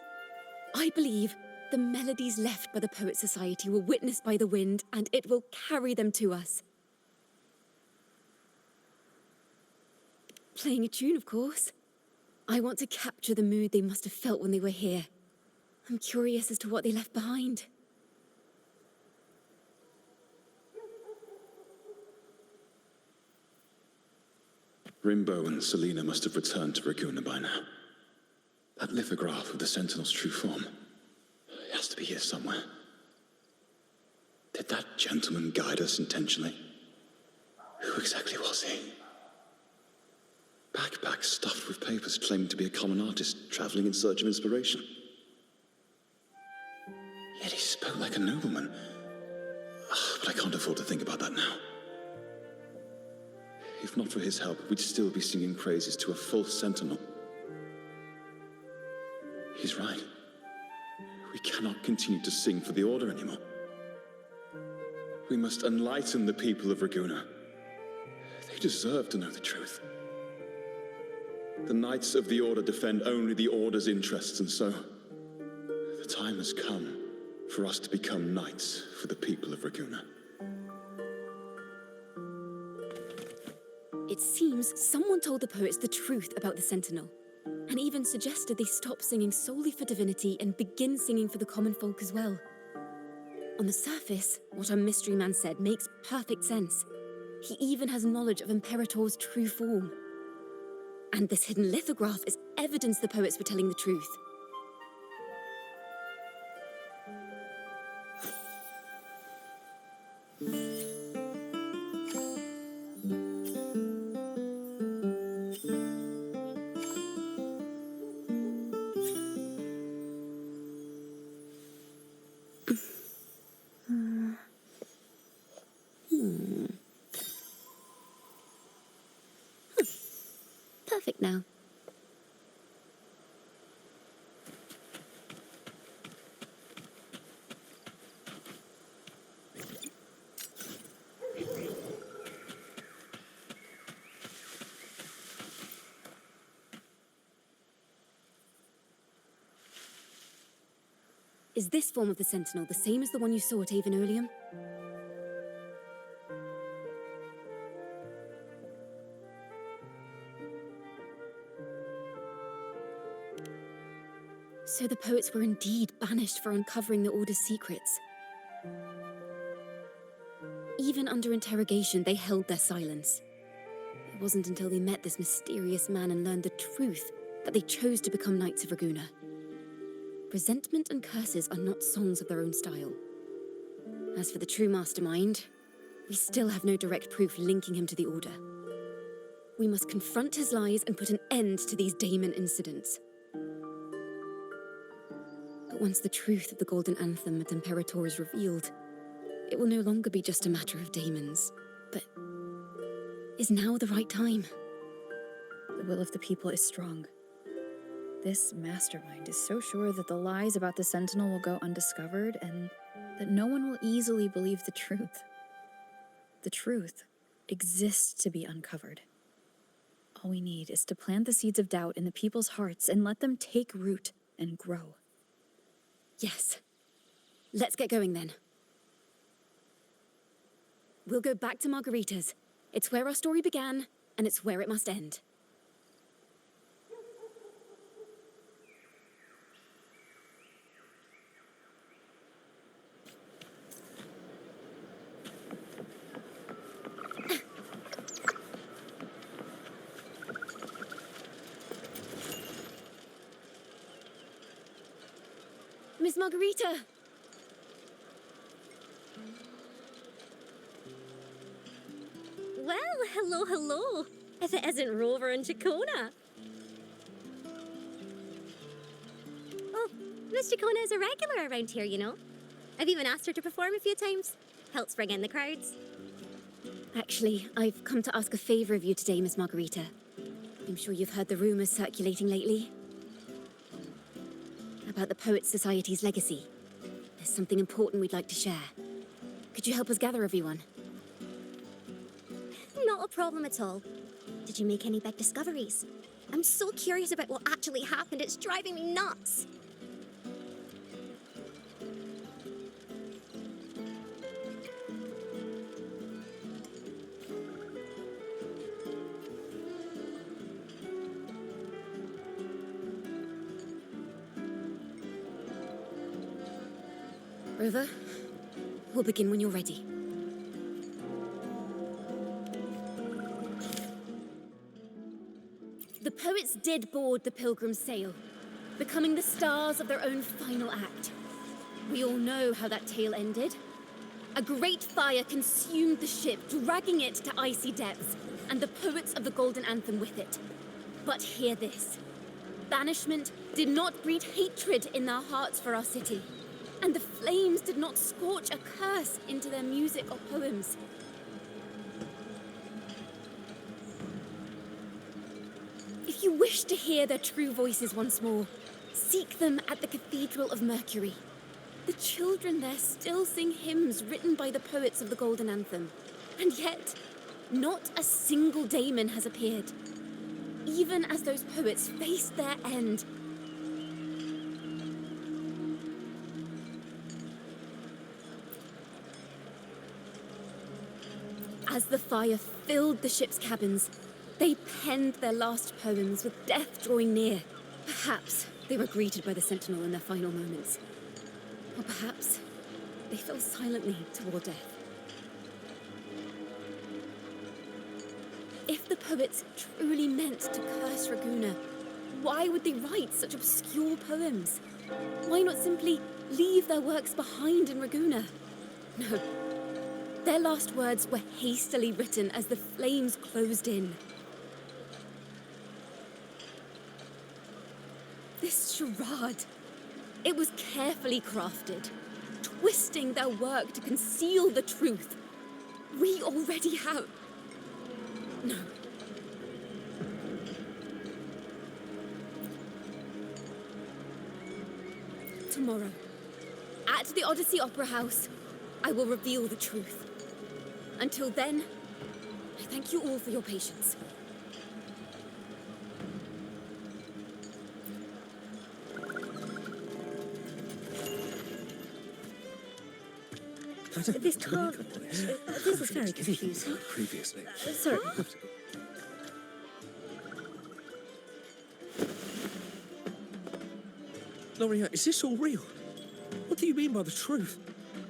I believe the melodies left by the Poet Society were witnessed by the wind, and it will carry them to us. Playing a tune, of course. I want to capture the mood they must have felt when they were here. I'm curious as to what they left behind. Rimbo and Selena must have returned to Raguena by now. That lithograph of the Sentinel's true form. It has to be here somewhere. Did that gentleman guide us intentionally? Who exactly was he? Backpack stuffed with papers claiming to be a common artist traveling in search of inspiration. Yet he spoke like a nobleman. But I can't afford to think about that now. If not for his help, we'd still be singing praises to a false sentinel. He's right. We cannot continue to sing for the Order anymore. We must enlighten the people of Raguena. They deserve to know the truth. The Knights of the Order defend only the Order's interests, and so the time has come for us to become knights for the people of Raguena. It seems someone told the poets the truth about the Sentinel, and even suggested they stop singing solely for divinity and begin singing for the common folk as well. On the surface, what our mystery man said makes perfect sense. He even has knowledge of Imperator's true form. And this hidden lithograph is evidence the poets were telling the truth. Perfect now. Is this form of the Sentinel the same as the one you saw at Avon Oleum? So the poets were indeed banished for uncovering the Order's secrets. Even under interrogation, they held their silence. It wasn't until they met this mysterious man and learned the truth that they chose to become Knights of Raguena. Resentment and curses are not songs of their own style. As for the true mastermind, we still have no direct proof linking him to the Order. We must confront his lies and put an end to these daemon incidents. But once the truth of the Golden Anthem at Imperator is revealed, it will no longer be just a matter of daemons. But is now the right time? The will of the people is strong. This mastermind is so sure that the lies about the Sentinel will go undiscovered and that no one will easily believe the truth. The truth exists to be uncovered. All we need is to plant the seeds of doubt in the people's hearts and let them take root and grow. Yes. Let's get going then. We'll go back to Margarita's. It's where our story began, and it's where it must end. Miss Margarita! Well, hello, hello. If it isn't Rover and Ciaccona. Oh, Miss Ciaccona is a regular around here, you know. I've even asked her to perform a few times. Helps bring in the crowds. Actually, I've come to ask a favor of you today, Miss Margarita. I'm sure you've heard the rumors circulating lately about the Poets Society's legacy. There's something important we'd like to share. Could you help us gather everyone? Not a problem at all. Did you make any big discoveries? I'm so curious about what actually happened. It's driving me nuts. Rover, we'll begin when you're ready. The poets did board the Pilgrim's sail, becoming the stars of their own final act. We all know how that tale ended. A great fire consumed the ship, dragging it to icy depths, and the poets of the Golden Anthem with it. But hear this. Banishment did not breed hatred in their hearts for our city, and the flames did not scorch a curse into their music or poems. If you wish to hear their true voices once more, seek them at the Cathedral of Mercury. The children there still sing hymns written by the poets of the Golden Anthem. And yet, not a single daemon has appeared. Even as those poets faced their end. As the fire filled the ship's cabins, they penned their last poems with death drawing near. Perhaps they were greeted by the Sentinel in their final moments. Or perhaps they fell silently toward death. If the poets truly meant to curse Raguena, why would they write such obscure poems? Why not simply leave their works behind in Raguena? No. Their last words were hastily written as the flames closed in. This charade, it was carefully crafted, twisting their work to conceal the truth. We already have... No. Tomorrow, at the Odyssey Opera House, I will reveal the truth. Until then, I thank you all for your patience. This can't... This is very confusing. Previously. Sorry. Loria, is this all real? What do you mean by the truth?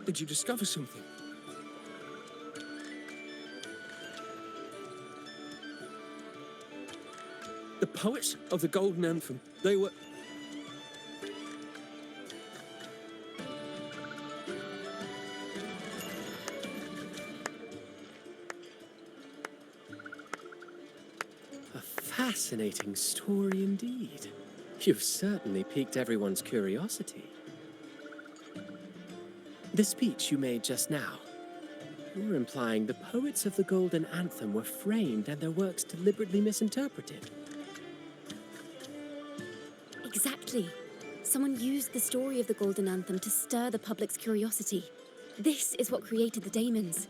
Did you discover something? The poets of the Golden Anthem, they were... A fascinating story indeed. You've certainly piqued everyone's curiosity. The speech you made just now, you're implying the poets of the Golden Anthem were framed and their works deliberately misinterpreted. Exactly. Someone used the story of the Golden Anthem to stir the public's curiosity. This is what created the daemons.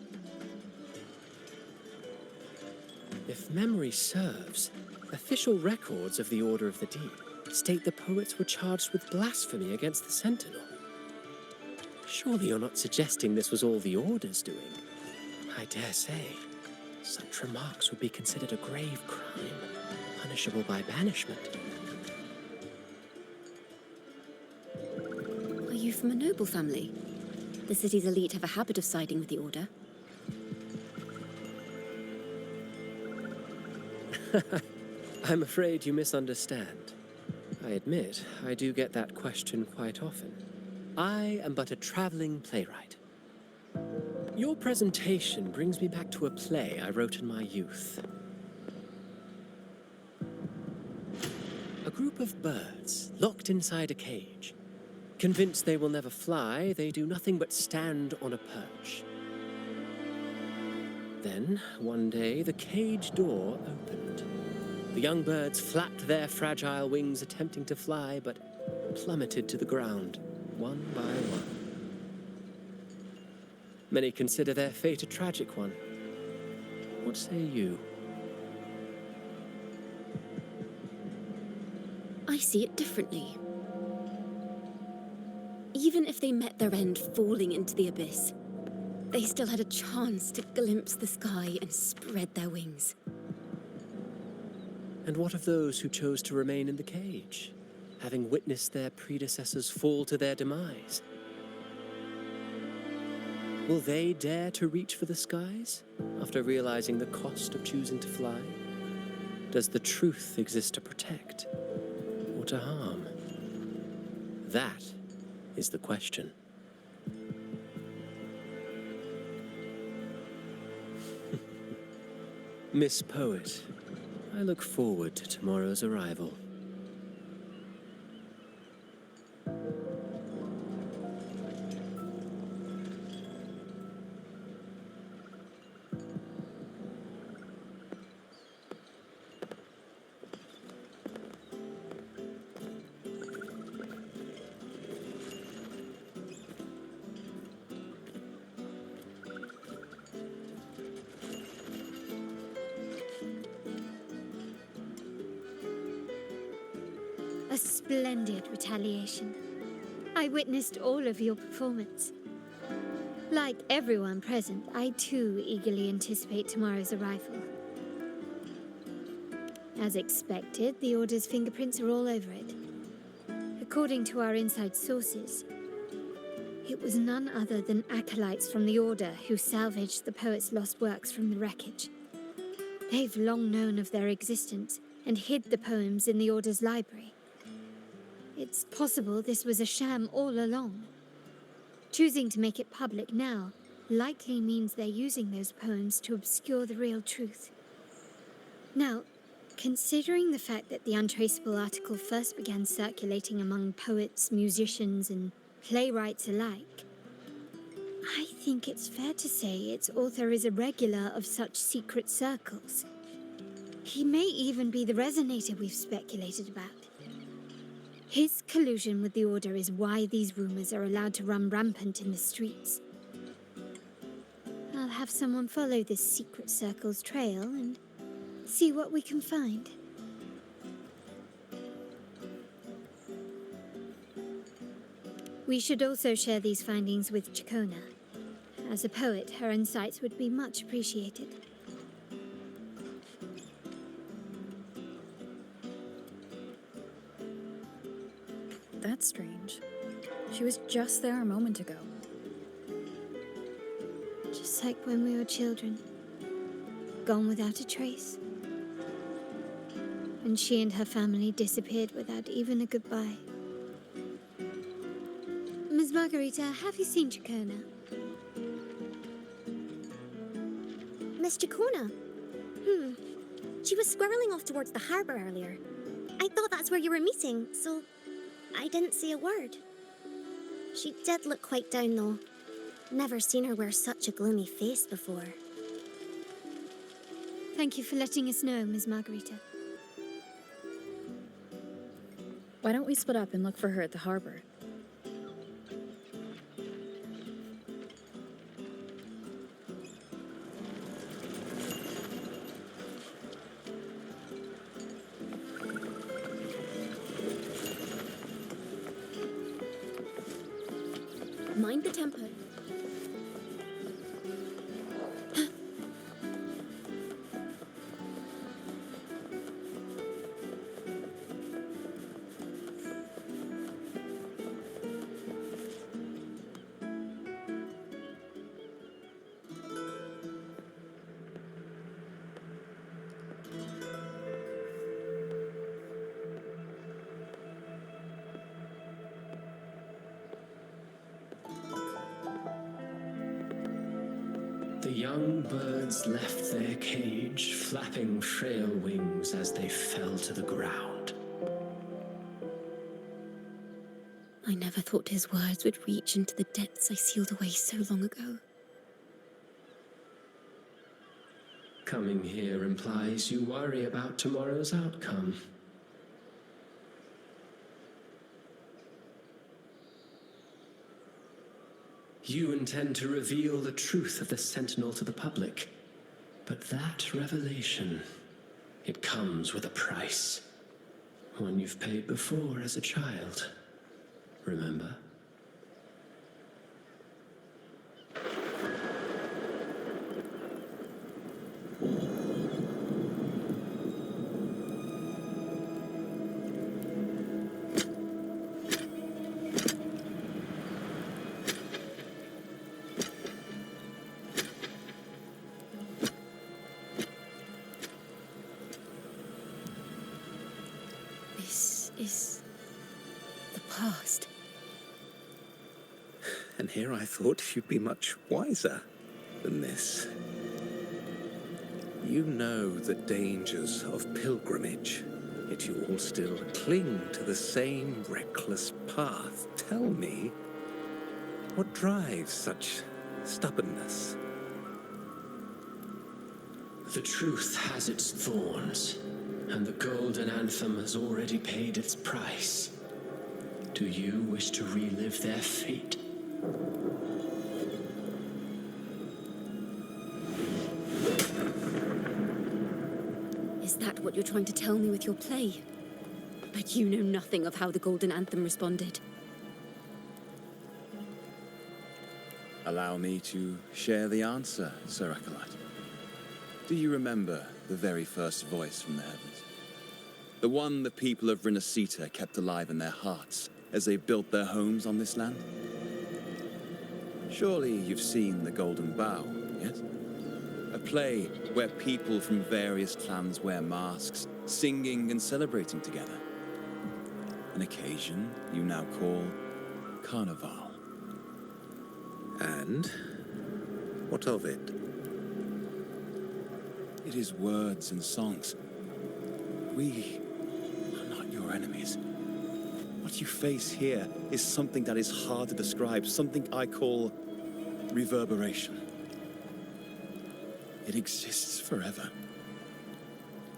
If memory serves, official records of the Order of the Deep state the poets were charged with blasphemy against the Sentinel. Surely you're not suggesting this was all the Order's doing? I dare say, such remarks would be considered a grave crime, punishable by banishment. Are you from a noble family? The city's elite have a habit of siding with the Order. I'm afraid you misunderstand. I admit, I do get that question quite often. I am but a traveling playwright. Your presentation brings me back to a play I wrote in my youth. A group of birds locked inside a cage. Convinced they will never fly, they do nothing but stand on a perch. Then, one day, the cage door opened. The young birds flapped their fragile wings, attempting to fly, but plummeted to the ground, one by one. Many consider their fate a tragic one. What say you? I see it differently. Even if they met their end falling into the abyss, they still had a chance to glimpse the sky and spread their wings. And what of those who chose to remain in the cage, having witnessed their predecessors fall to their demise? Will they dare to reach for the skies after realizing the cost of choosing to fly? Does the truth exist to protect or to harm? That is the question. Miss Poet, I look forward to tomorrow's arrival. A splendid retaliation. I witnessed all of your performance. Like everyone present, I too eagerly anticipate tomorrow's arrival. As expected, the Order's fingerprints are all over it. According to our inside sources, it was none other than acolytes from the Order who salvaged the poet's lost works from the wreckage. They've long known of their existence and hid the poems in the Order's library. It's possible this was a sham all along. Choosing to make it public now likely means they're using those poems to obscure the real truth. Now, considering the fact that the untraceable article first began circulating among poets, musicians, and playwrights alike, I think it's fair to say its author is a regular of such secret circles. He may even be the resonator we've speculated about. His collusion with the Order is why these rumors are allowed to run rampant in the streets. I'll have someone follow this secret circle's trail and see what we can find. We should also share these findings with Ciaccona. As a poet, her insights would be much appreciated. That's strange. She was just there a moment ago. Just like when we were children. Gone without a trace. When she and her family disappeared without even a goodbye. Ms. Margarita, have you seen Ciaccona? Miss Ciaccona? She was squirreling off towards the harbour earlier. I thought that's where you were meeting, so I didn't say a word. She did look quite down, though. Never seen her wear such a gloomy face before. Thank you for letting us know, Ms. Margarita. Why don't we split up and look for her at the harbor? Mind the tempo. young birds left their cage, flapping frail wings as they fell to the ground. I never thought his words would reach into the depths I sealed away so long ago. Coming here implies you worry about tomorrow's outcome. You intend to reveal the truth of the Sentinel to the public. But that revelation, it comes with a price. One you've paid before as a child. Remember? This is the past. And here I thought you'd be much wiser than this. You know the dangers of pilgrimage, yet you all still cling to the same reckless path. Tell me, what drives such stubbornness? The truth has its thorns, and the Golden Anthem has already paid its price. Do you wish to relive their fate? Is that what you're trying to tell me with your play? But you know nothing of how the Golden Anthem responded. Allow me to share the answer, Sir Acolyte. Do you remember the very first voice from the heavens? The one the people of Renacita kept alive in their hearts as they built their homes on this land? Surely you've seen The Golden Bough, yes? A play where people from various clans wear masks, singing and celebrating together. An occasion you now call Carnival. And what of it? It is words and songs. We are not your enemies. What you face here is something that is hard to describe, something I call reverberation. It exists forever,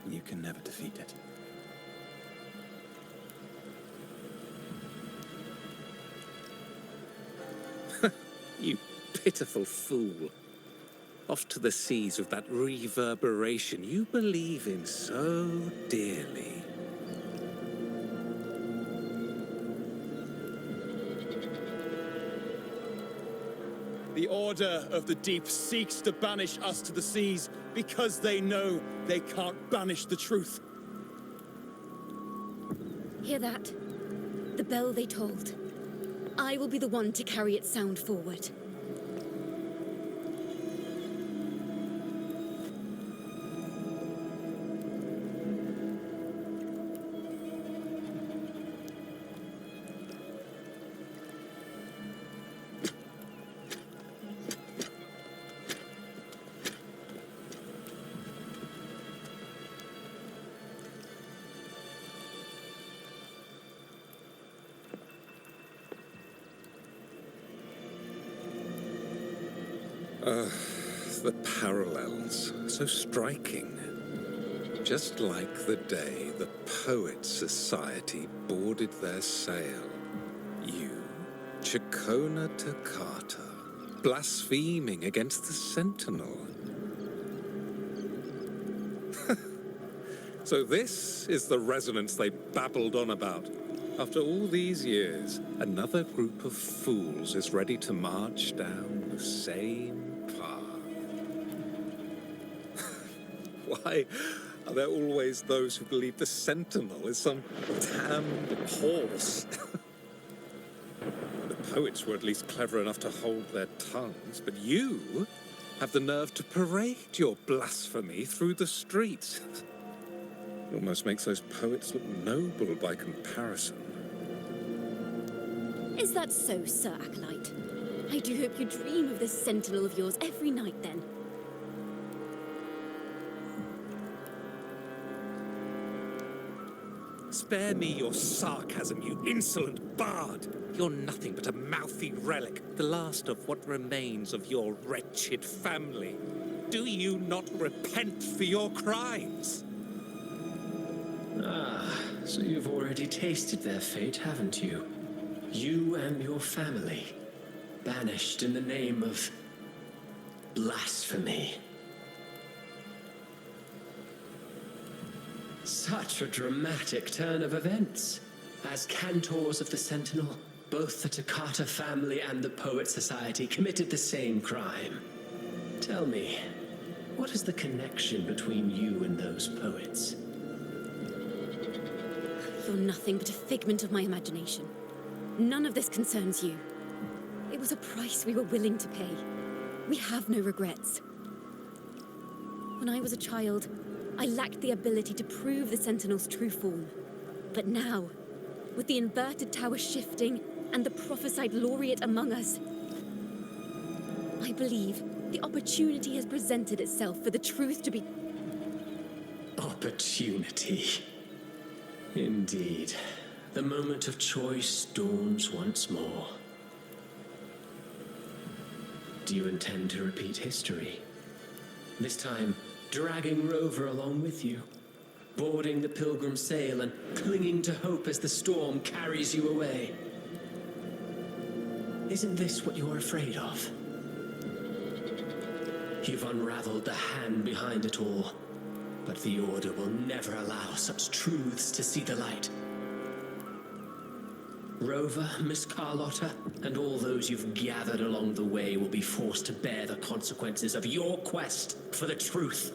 and you can never defeat it. You pitiful fool. Off to the seas with that reverberation you believe in so dearly. The Order of the Deep seeks to banish us to the seas because they know they can't banish the truth. Hear that? The bell they tolled. I will be the one to carry its sound forward. The parallels, so striking. Just like the day the Poets Society boarded their sail. You, Ciaccona Toccata, blaspheming against the Sentinel. So this is the resonance they babbled on about. After all these years, another group of fools is ready to march down the same path. Why are there always those who believe the Sentinel is some damned horse? The poets were at least clever enough to hold their tongues, but you have the nerve to parade your blasphemy through the streets. It almost makes those poets look noble by comparison. Is that so, Sir Acolyte? I do hope you dream of this Sentinel of yours every night, then. Spare me your sarcasm, you insolent bard! You're nothing but a mouthy relic, the last of what remains of your wretched family. Do you not repent for your crimes? Ah, so you've already tasted their fate, haven't you? You and your family, banished in the name of blasphemy. Such a dramatic turn of events. As cantors of the Sentinel, both the Ciaccona family and the Poet Society committed the same crime. Tell me, what is the connection between you and those poets? You're nothing but a figment of my imagination. None of this concerns you. It was a price we were willing to pay. We have no regrets. When I was a child, I lacked the ability to prove the Sentinel's true form. But now, with the inverted tower shifting and the prophesied laureate among us, I believe the opportunity has presented itself for the truth to be... Opportunity. Indeed. The moment of choice dawns once more. Do you intend to repeat history? This time, dragging Rover along with you, boarding the pilgrim sail and clinging to hope as the storm carries you away. Isn't this what you're afraid of? You've unraveled the hand behind it all, but the Order will never allow such truths to see the light. Rover, Miss Carlotta, and all those you've gathered along the way will be forced to bear the consequences of your quest for the truth.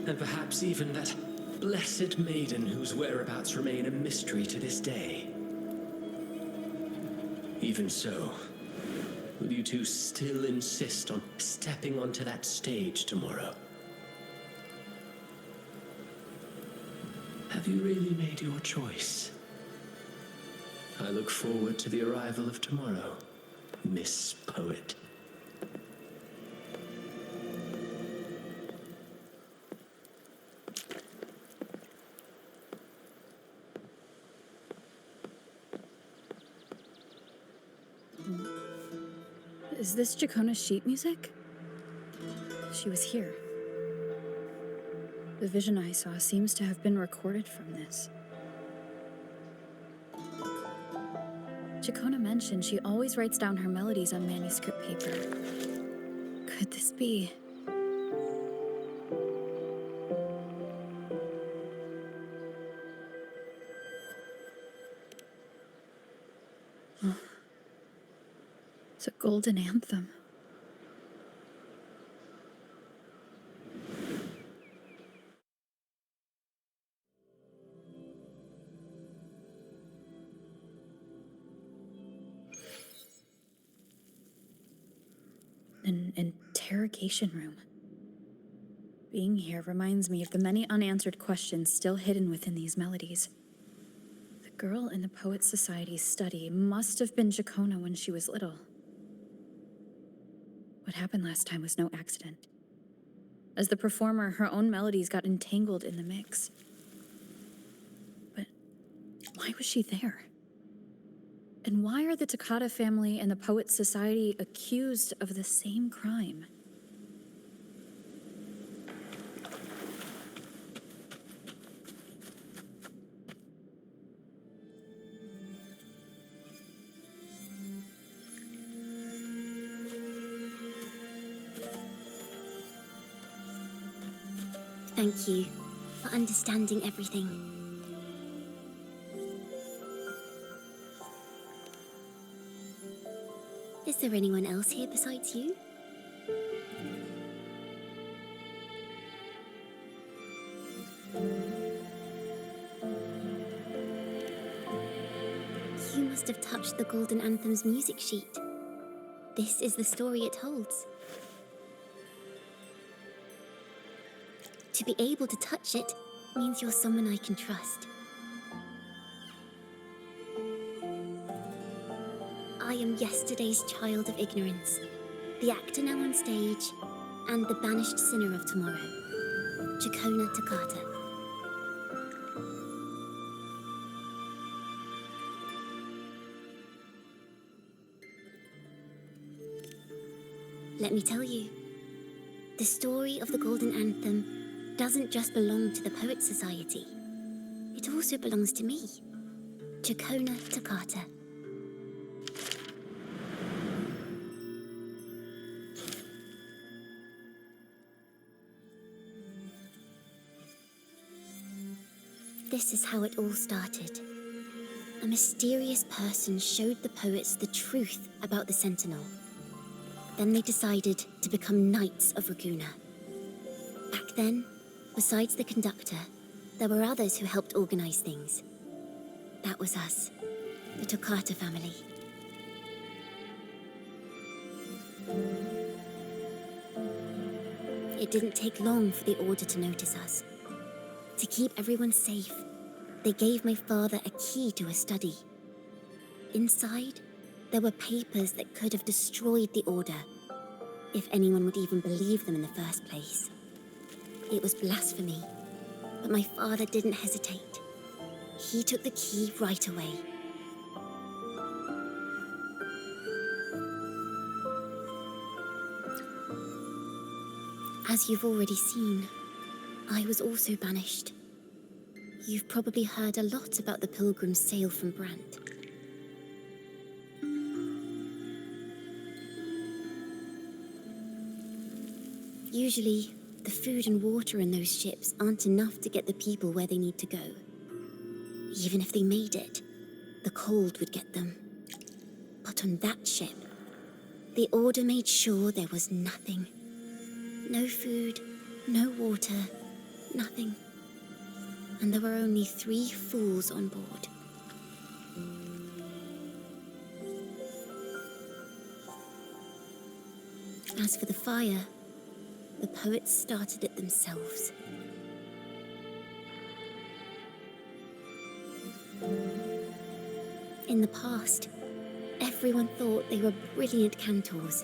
And perhaps even that blessed maiden whose whereabouts remain a mystery to this day. Even so, will you two still insist on stepping onto that stage tomorrow? Have you really made your choice? I look forward to the arrival of tomorrow, Miss Poet. Is this Ciaccona's sheet music? She was here. The vision I saw seems to have been recorded from this. Ciaccona mentioned she always writes down her melodies on manuscript paper. Could this be? Oh. It's a golden anthem. An interrogation room. Being here reminds me of the many unanswered questions still hidden within these melodies. The girl in the Poet Society's study must have been Ciaccona when she was little. What happened last time was no accident. As the performer, her own melodies got entangled in the mix. But why was she there? And why are the Ciaccona family and the Poet Society accused of the same crime? Thank you for understanding everything. Is there anyone else here besides you? You must have touched the Golden Anthem's music sheet. This is the story it holds. To be able to touch it means you're someone I can trust. I am yesterday's child of ignorance, the actor now on stage, and the banished sinner of tomorrow, Ciaccona Toccata. Let me tell you, the story of the Golden Anthem doesn't just belong to the Poets Society. It also belongs to me, Ciaccona Toccata. This is how it all started. A mysterious person showed the poets the truth about the Sentinel. Then they decided to become Knights of Raguena. Back then, besides the conductor, there were others who helped organize things. That was us, the Toccata family. It didn't take long for the Order to notice us. To keep everyone safe, they gave my father a key to a study. Inside, there were papers that could have destroyed the Order, if anyone would even believe them in the first place. It was blasphemy, but my father didn't hesitate. He took the key right away. As you've already seen, I was also banished. You've probably heard a lot about the pilgrim's sail from Brant. Usually, the food and water in those ships aren't enough to get the people where they need to go. Even if they made it, the cold would get them. But on that ship, the Order made sure there was nothing. No food, no water, nothing. And there were only 3 fools on board. As for the fire, the poets started it themselves. In the past, everyone thought they were brilliant cantors,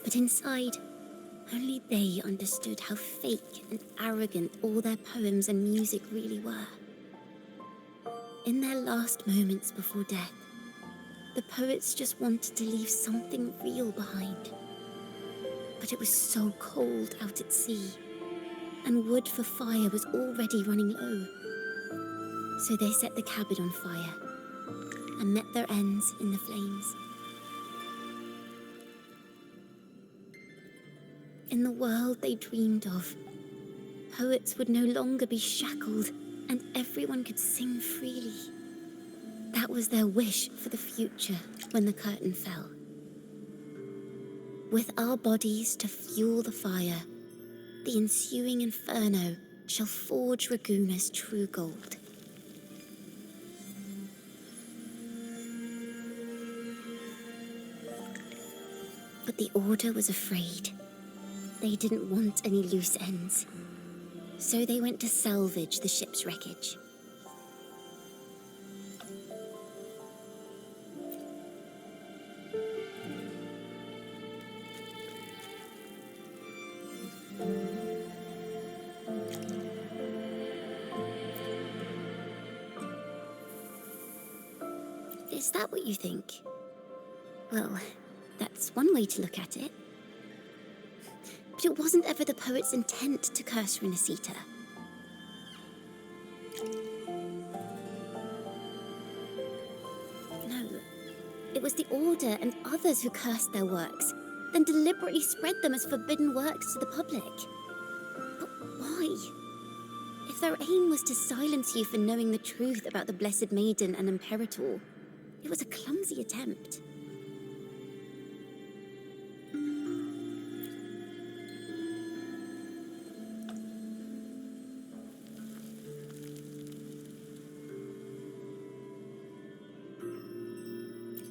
but inside, only they understood how fake and arrogant all their poems and music really were. In their last moments before death, the poets just wanted to leave something real behind. But it was so cold out at sea, and wood for fire was already running low. So they set the cabin on fire, and met their ends in the flames. In the world they dreamed of, poets would no longer be shackled, and everyone could sing freely. That was their wish for the future when the curtain fell. With our bodies to fuel the fire, the ensuing inferno shall forge Raguena's true gold. But the Order was afraid. They didn't want any loose ends. So they went to salvage the ship's wreckage. Is that what you think? Well, that's one way to look at it. But it wasn't ever the poet's intent to curse Renacita. No, it was the Order and others who cursed their works, then deliberately spread them as forbidden works to the public. But why? If their aim was to silence you for knowing the truth about the Blessed Maiden and Imperator, it was a clumsy attempt.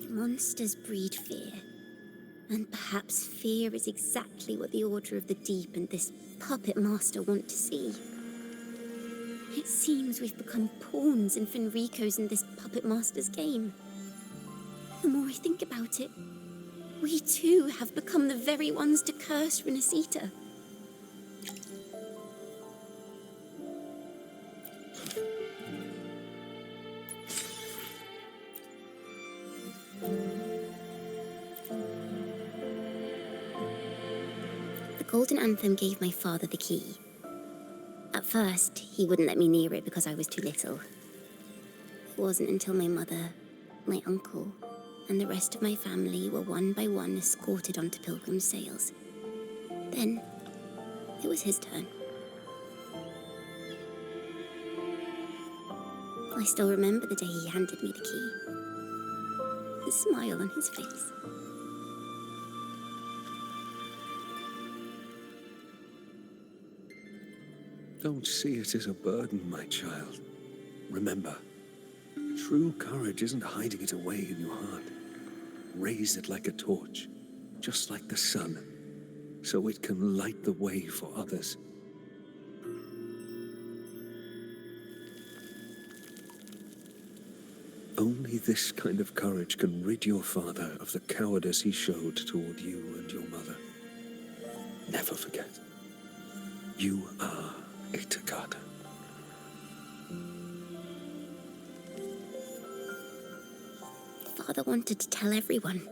Monsters breed fear, and perhaps fear is exactly what the Order of the Deep and this puppet master want to see. It seems we've become pawns in Fenrico's and this puppet master's game. The more I think about it, we too have become the very ones to curse Renacita. The Golden Anthem gave my father the key. At first, he wouldn't let me near it because I was too little. It wasn't until my mother, my uncle, and the rest of my family were one by one escorted onto pilgrim sails. Then, it was his turn. I still remember the day he handed me the key. The smile on his face. Don't see it as a burden, my child. Remember, true courage isn't hiding it away in your heart. Raise it like a torch, just like the sun, so it can light the way for others. Only this kind of courage can rid your father of the cowardice he showed toward you and your mother. Never forget, you are a Ciaccona. Father wanted to tell everyone,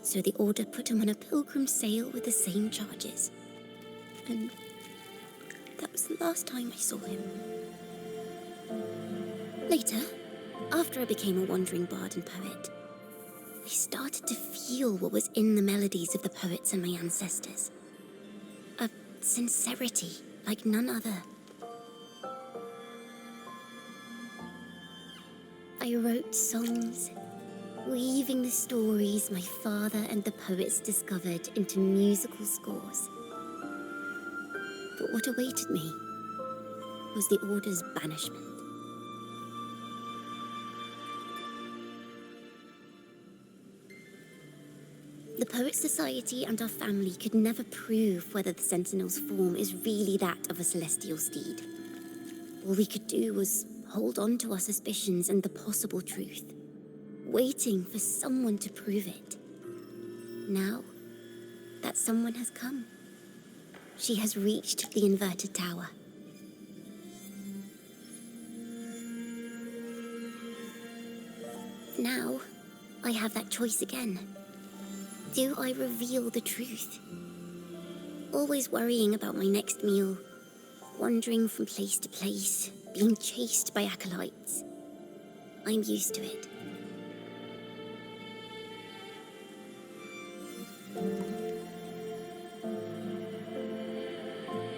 so the Order put him on a pilgrim sail with the same charges. And that was the last time I saw him. Later, after I became a wandering bard and poet, I started to feel what was in the melodies of the poets and my ancestors. A sincerity like none other. I wrote songs, weaving the stories my father and the poets discovered into musical scores. But what awaited me was the Order's banishment. The Poets Society and our family could never prove whether the Sentinel's form is really that of a celestial steed. All we could do was hold on to our suspicions and the possible truth, waiting for someone to prove it. Now, that someone has come. She has reached the inverted tower. Now, I have that choice again. Do I reveal the truth? Always worrying about my next meal, wandering from place to place, being chased by acolytes. I'm used to it.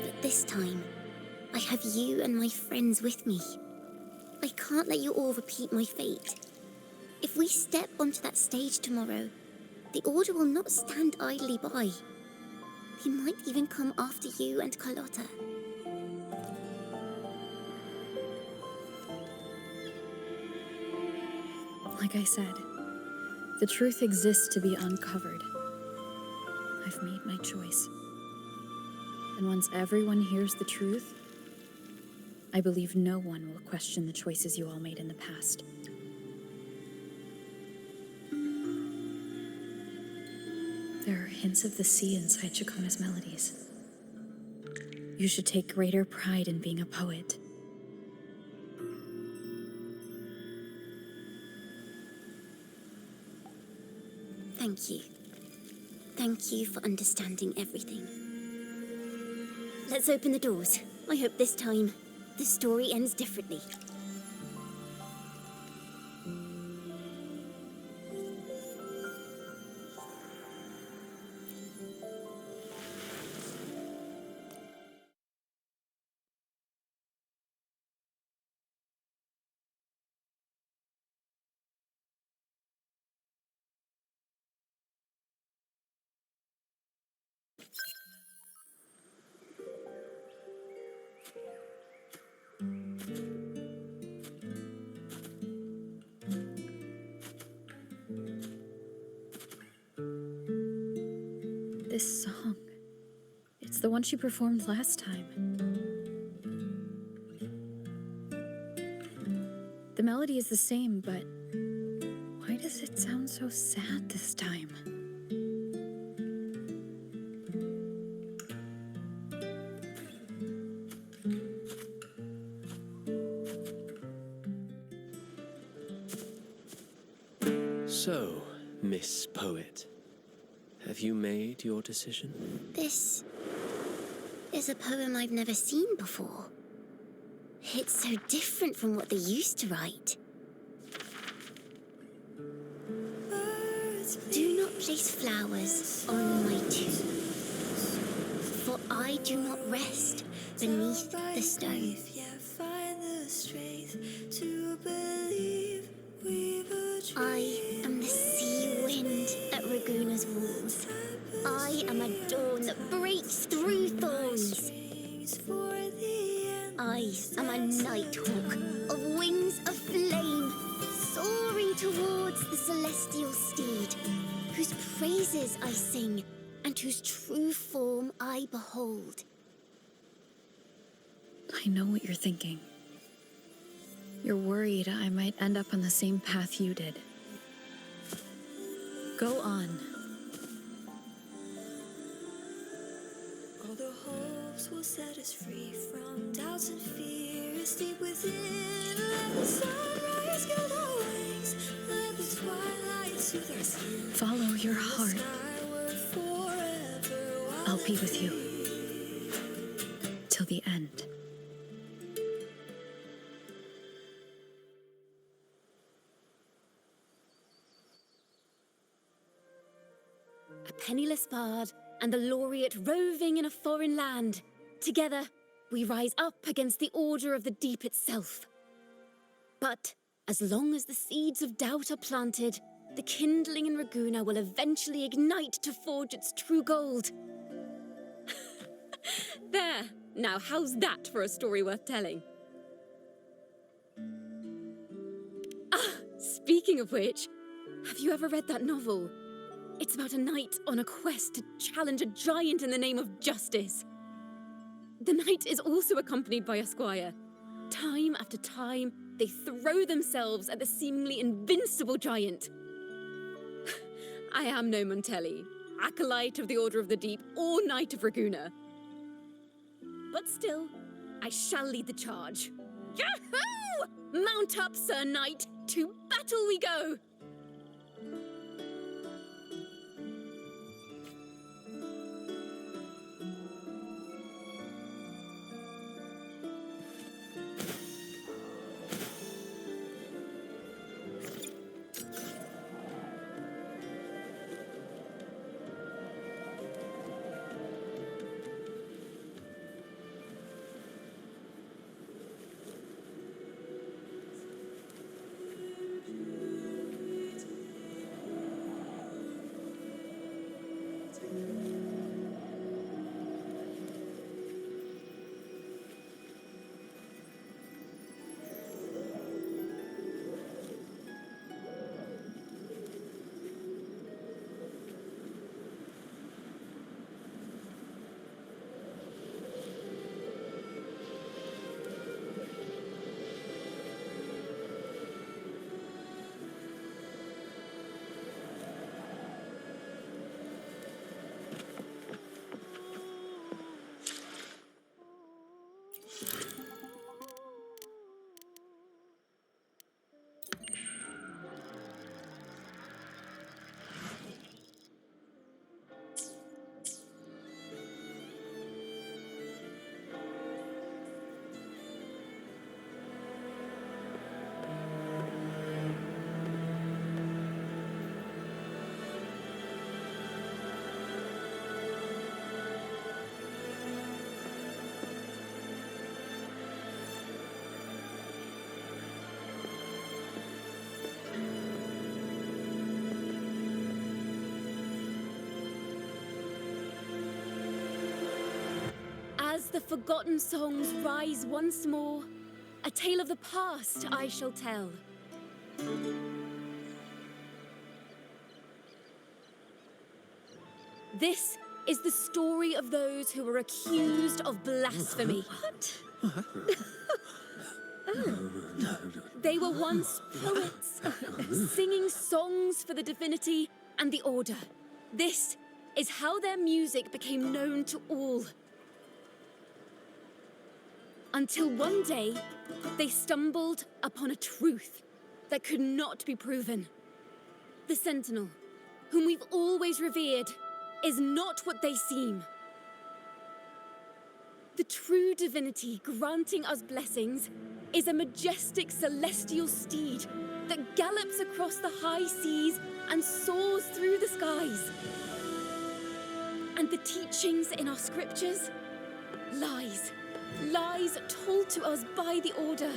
But this time, I have you and my friends with me. I can't let you all repeat my fate. If we step onto that stage tomorrow, the Order will not stand idly by. They might even come after you and Carlotta. Like I said, the truth exists to be uncovered. I've made my choice. And once everyone hears the truth, I believe no one will question the choices you all made in the past. There are hints of the sea inside Ciaccona's melodies. You should take greater pride in being a poet. Thank you. Thank you for understanding everything. Let's open the doors. I hope this time, the story ends differently. This song, it's the one she performed last time. The melody is the same, but why does it sound so sad this time? So, Miss Poet, Have you made your decision? This is a poem I've never seen before. It's so different from what they used to write. Do not place flowers on my tomb, for I do not rest beneath the stone. I am the sea wind at Raguna's walls. I am a dawn that breaks through thorns. I am a nighthawk of wings of flame, soaring towards the celestial steed, whose praises I sing and whose true form I behold. I know what you're thinking. You're worried I might end up on the same path you did. Go on. All the hopes will set us free from doubts and fears deep within. Let the sunrise gild our wings. Let the twilight soothe our skin. Follow your heart. I'll be with you. Till the end. A penniless bard and the laureate roving in a foreign land. Together, we rise up against the order of the deep itself. But as long as the seeds of doubt are planted, the kindling in Raguna will eventually ignite to forge its true gold. There! Now, how's that for a story worth telling? Ah, speaking of which, have you ever read that novel? It's about a knight on a quest to challenge a giant in the name of justice. The knight is also accompanied by a squire. Time after time, they throw themselves at the seemingly invincible giant. I am no Montelli, acolyte of the Order of the Deep, or Knight of Raguna. But still, I shall lead the charge. Yahoo! Mount up, Sir Knight! To battle we go! As the forgotten songs rise once more, a tale of the past I shall tell. This is the story of those who were accused of blasphemy. What? They were once poets, singing songs for the divinity and the order. This is how their music became known to all. Until one day, they stumbled upon a truth that could not be proven. The Sentinel, whom we've always revered, is not what they seem. The true divinity granting us blessings is a majestic celestial steed that gallops across the high seas and soars through the skies. And the teachings in our scriptures? Lies. Lies told to us by the Order.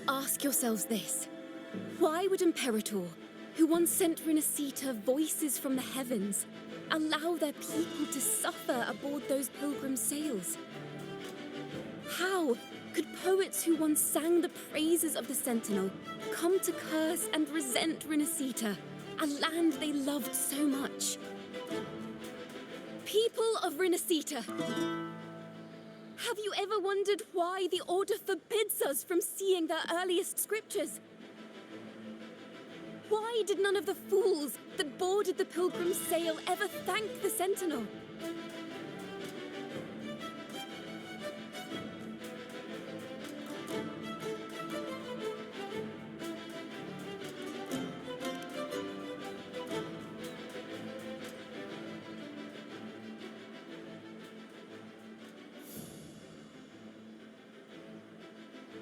Ask yourselves this. Why would Imperator, who once sent Renacita voices from the heavens, allow their people to suffer aboard those pilgrim sails? How could poets who once sang the praises of the Sentinel come to curse and resent Renacita, a land they loved so much? People of Renacita, have you ever wondered why the Order forbids us from seeing their earliest scriptures? Why did none of the fools that boarded the pilgrim sail ever thank the Sentinel?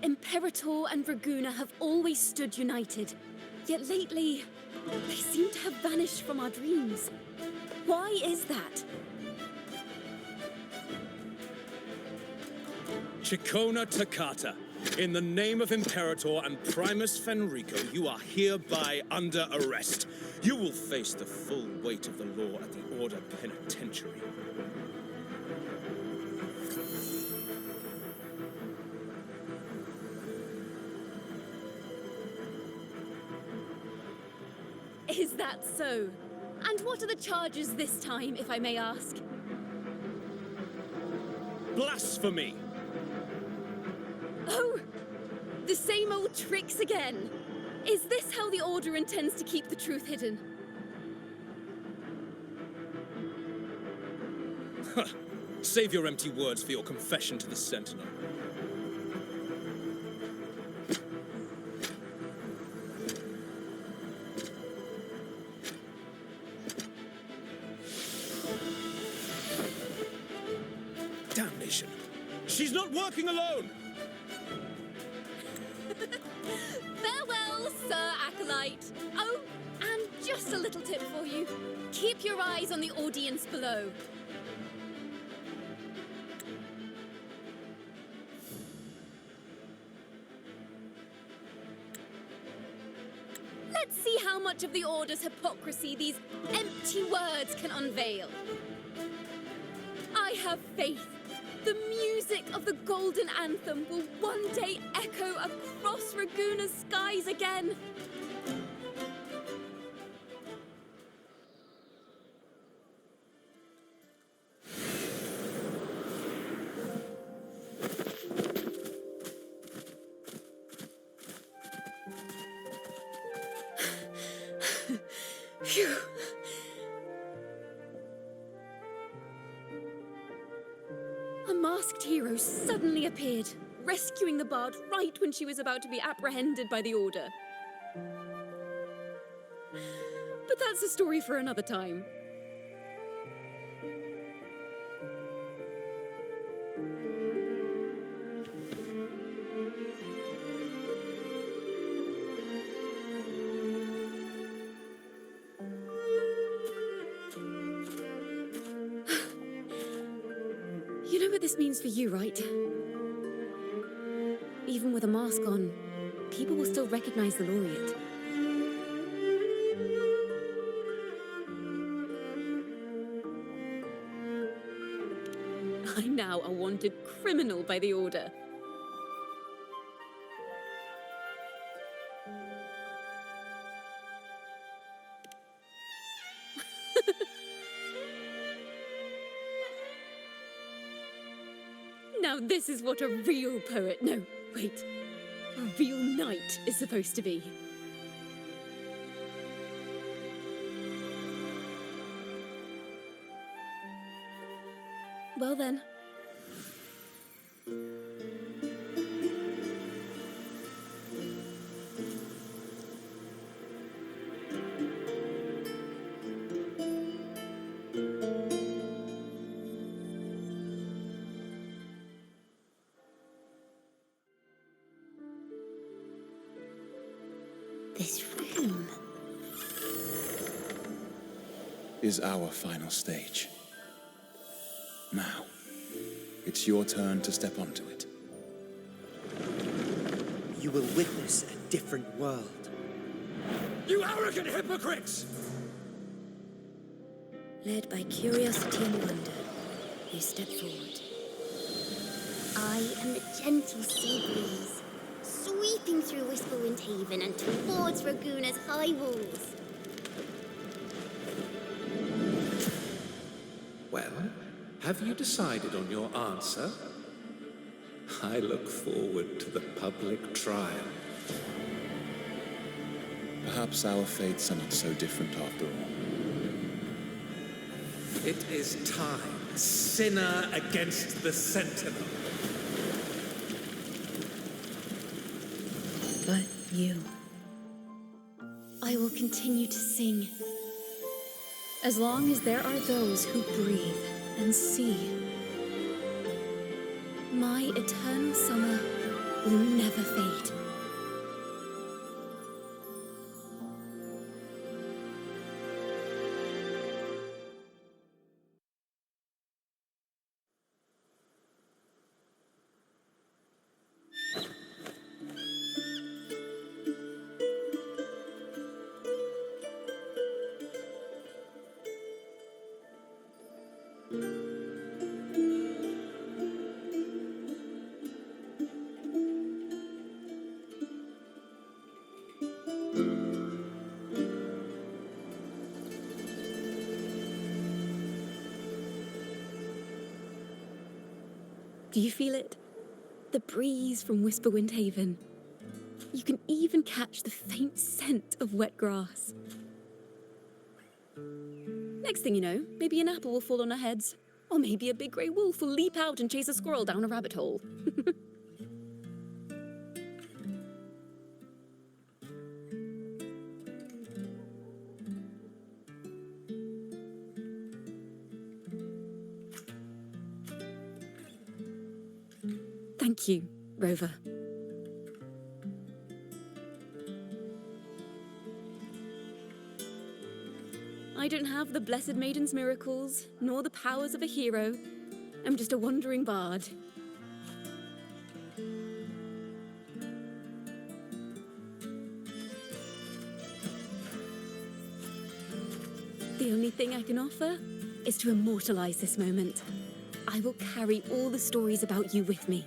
Imperator and Draguna have always stood united. Yet lately, they seem to have vanished from our dreams. Why is that? Ciaccona Toccata, in the name of Imperator and Primus Fenrico, you are hereby under arrest. You will face the full weight of the law at the Order Penitentiary. Is that so? And what are the charges this time, if I may ask? Blasphemy! Oh! The same old tricks again! Is this how the Order intends to keep the truth hidden? Save your empty words for your confession to the Sentinel. Damnation! She's not working alone! Farewell, Sir Acolyte. Oh, and just a little tip for you. Keep your eyes on the audience below. Let's see how much of the Order's hypocrisy these empty words can unveil. I have faith. The music of the Golden Anthem will one day echo across Raguna's skies again. Phew. A masked hero suddenly appeared, rescuing the bard right when she was about to be apprehended by the Order. But that's a story for another time. You know what this means for you, right? Even with a mask on, people will still recognize the laureate. I'm now a wanted criminal by the Order. Now this is what a real poet, no, wait, a real knight is supposed to be. Well then. This room is our final stage. Now, it's your turn to step onto it. You will witness a different world. You arrogant hypocrites! led by curiosity and wonder, you step forward. I am the gentle sea breeze, sweeping through Whisperwind Haven and towards Raguna's high walls. Well, have you decided on your answer? I look forward to the public trial. Perhaps our fates are not so different after all. It is time, sinner against the Sentinel. But you. I will continue to sing. As long as there are those who breathe and see. My eternal summer will never fade. Do you feel it? The breeze from Whisperwind Haven. You can even catch the faint scent of wet grass. Next thing you know, maybe an apple will fall on our heads. Or maybe a big grey wolf will leap out and chase a squirrel down a rabbit hole. Thank you, Rover. I don't have the Blessed Maiden's miracles, nor the powers of a hero. I'm just a wandering bard. The only thing I can offer is to immortalize this moment. I will carry all the stories about you with me.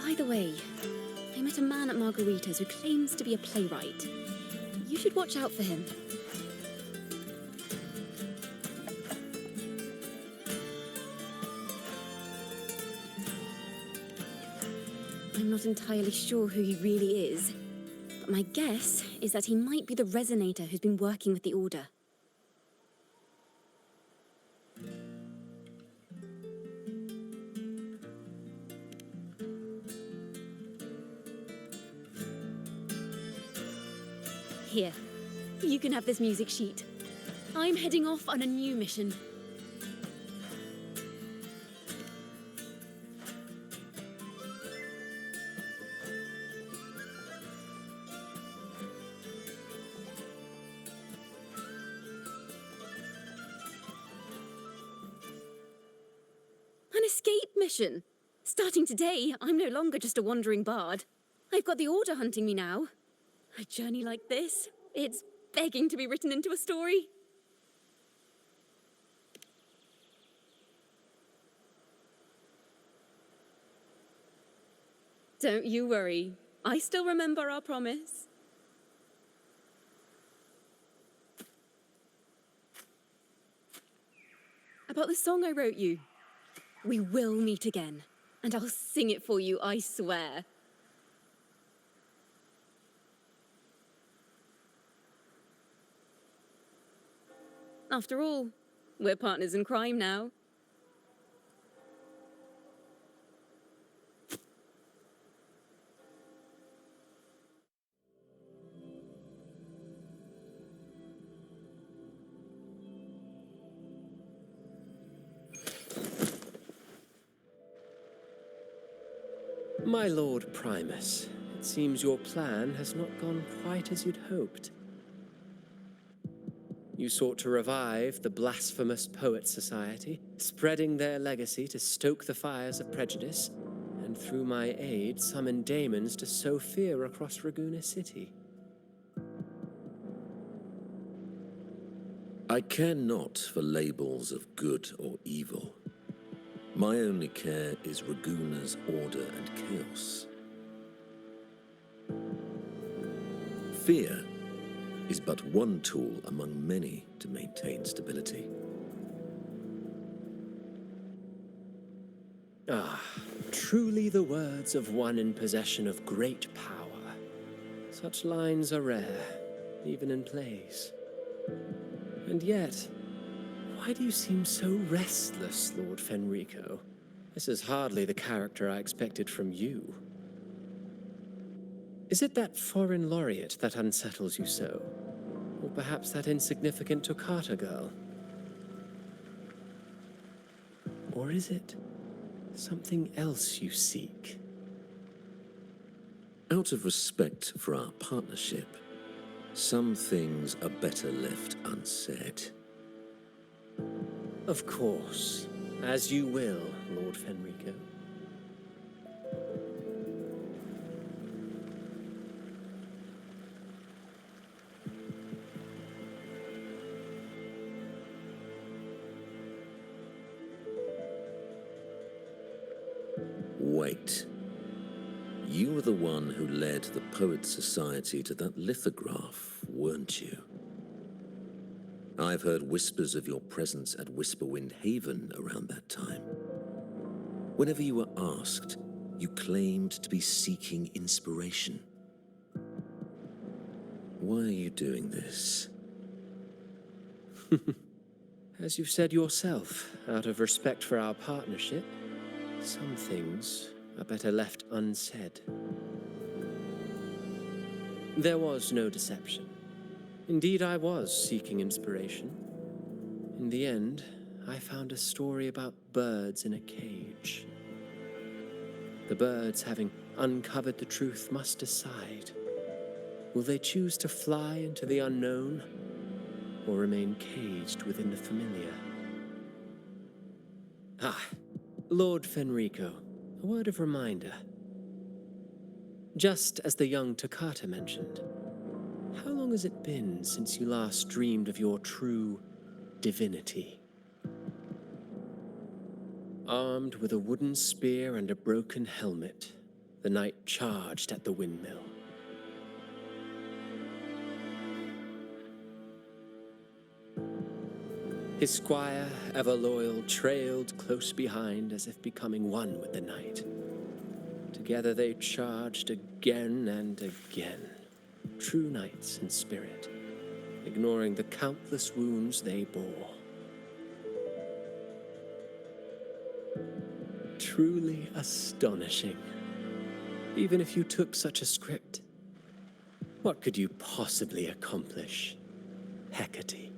By the way, I met a man at Margarita's who claims to be a playwright. You should watch out for him. I'm not entirely sure who he really is, but my guess is that he might be the resonator who's been working with the Order. Here, you can have this music sheet. I'm heading off on a new mission. An escape mission. Starting today, I'm no longer just a wandering bard. I've got the Order hunting me now. A journey like this, it's begging to be written into a story. Don't you worry. I still remember our promise. About the song I wrote you. We will meet again, and I'll sing it for you, I swear. After all, we're partners in crime now. My Lord Primus, it seems your plan has not gone quite as you'd hoped. You sought to revive the blasphemous Poets Society, spreading their legacy to stoke the fires of prejudice, and through my aid summon daemons to sow fear across Raguena City. I care not for labels of good or evil. My only care is Raguena's order and chaos. Fear is but one tool among many to maintain stability. Ah, truly the words of one in possession of great power. Such lines are rare, even in plays. And yet, why do you seem so restless, Lord Fenrico? This is hardly the character I expected from you. Is it that foreign laureate that unsettles you so? Or perhaps that insignificant Toccata girl? Or is it something else you seek? Out of respect for our partnership, some things are better left unsaid. Of course. As you will, Lord Fenrico. Wait. You were the one who led the Poets Society to that lithograph, weren't you? I've heard whispers of your presence at Whisperwind Haven around that time. Whenever you were asked, you claimed to be seeking inspiration. Why are you doing this? As you've said yourself, out of respect for our partnership, some things are better left unsaid. There was no deception. Indeed, I was seeking inspiration. In the end, I found a story about birds in a cage. The birds, having uncovered the truth, must decide. Will they choose to fly into the unknown, or remain caged within the familiar? Ah, Lord Fenrico, a word of reminder. Just as the young Toccata mentioned, how long has it been since you last dreamed of your true divinity? Armed with a wooden spear and a broken helmet, the knight charged at the windmill. His squire, ever loyal, trailed close behind as if becoming one with the knight. Together they charged again and again, true knights in spirit, ignoring the countless wounds they bore. Truly astonishing. Even if you took such a script, what could you possibly accomplish, Hecate?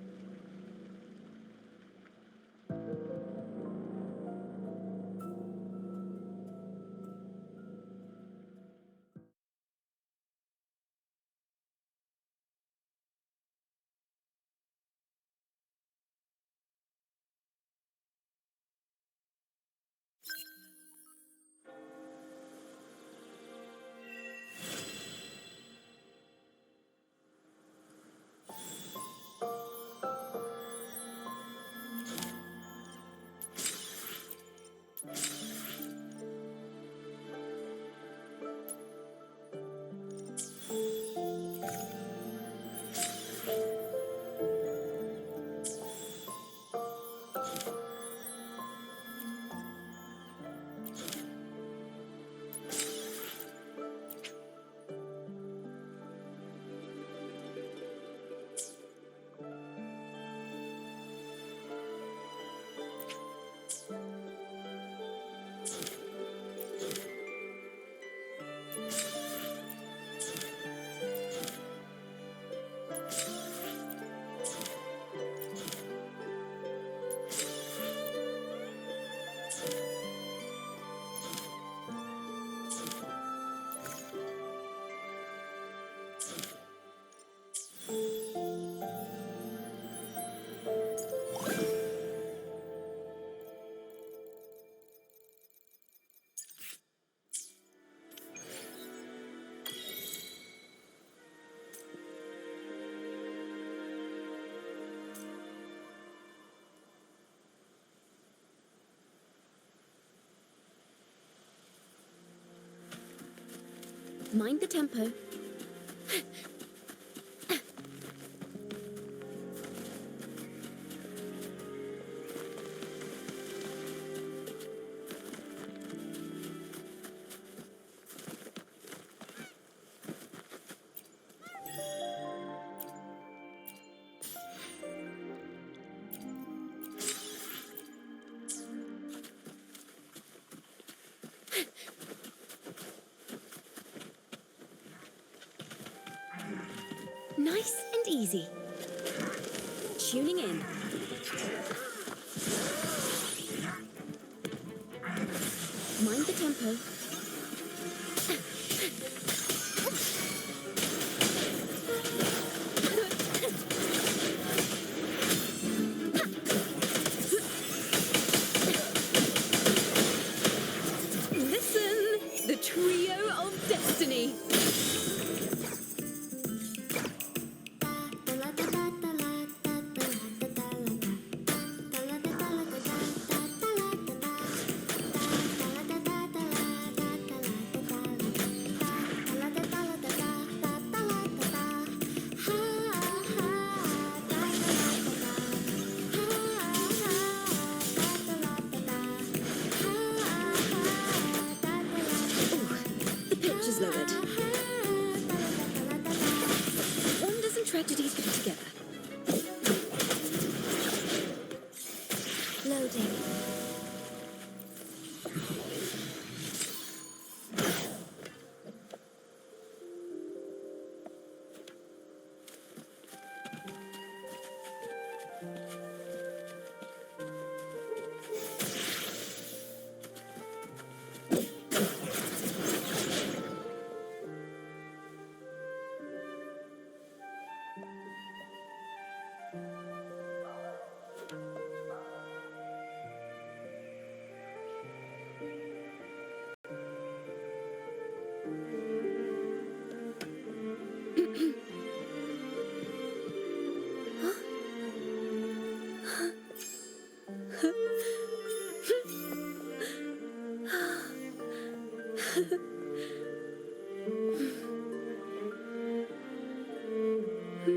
Mind the tempo. Nice and easy. Tuning in. Mind the tempo. Listen, the trio of destiny. Lowered. Wonders and tragedies come together. Loading.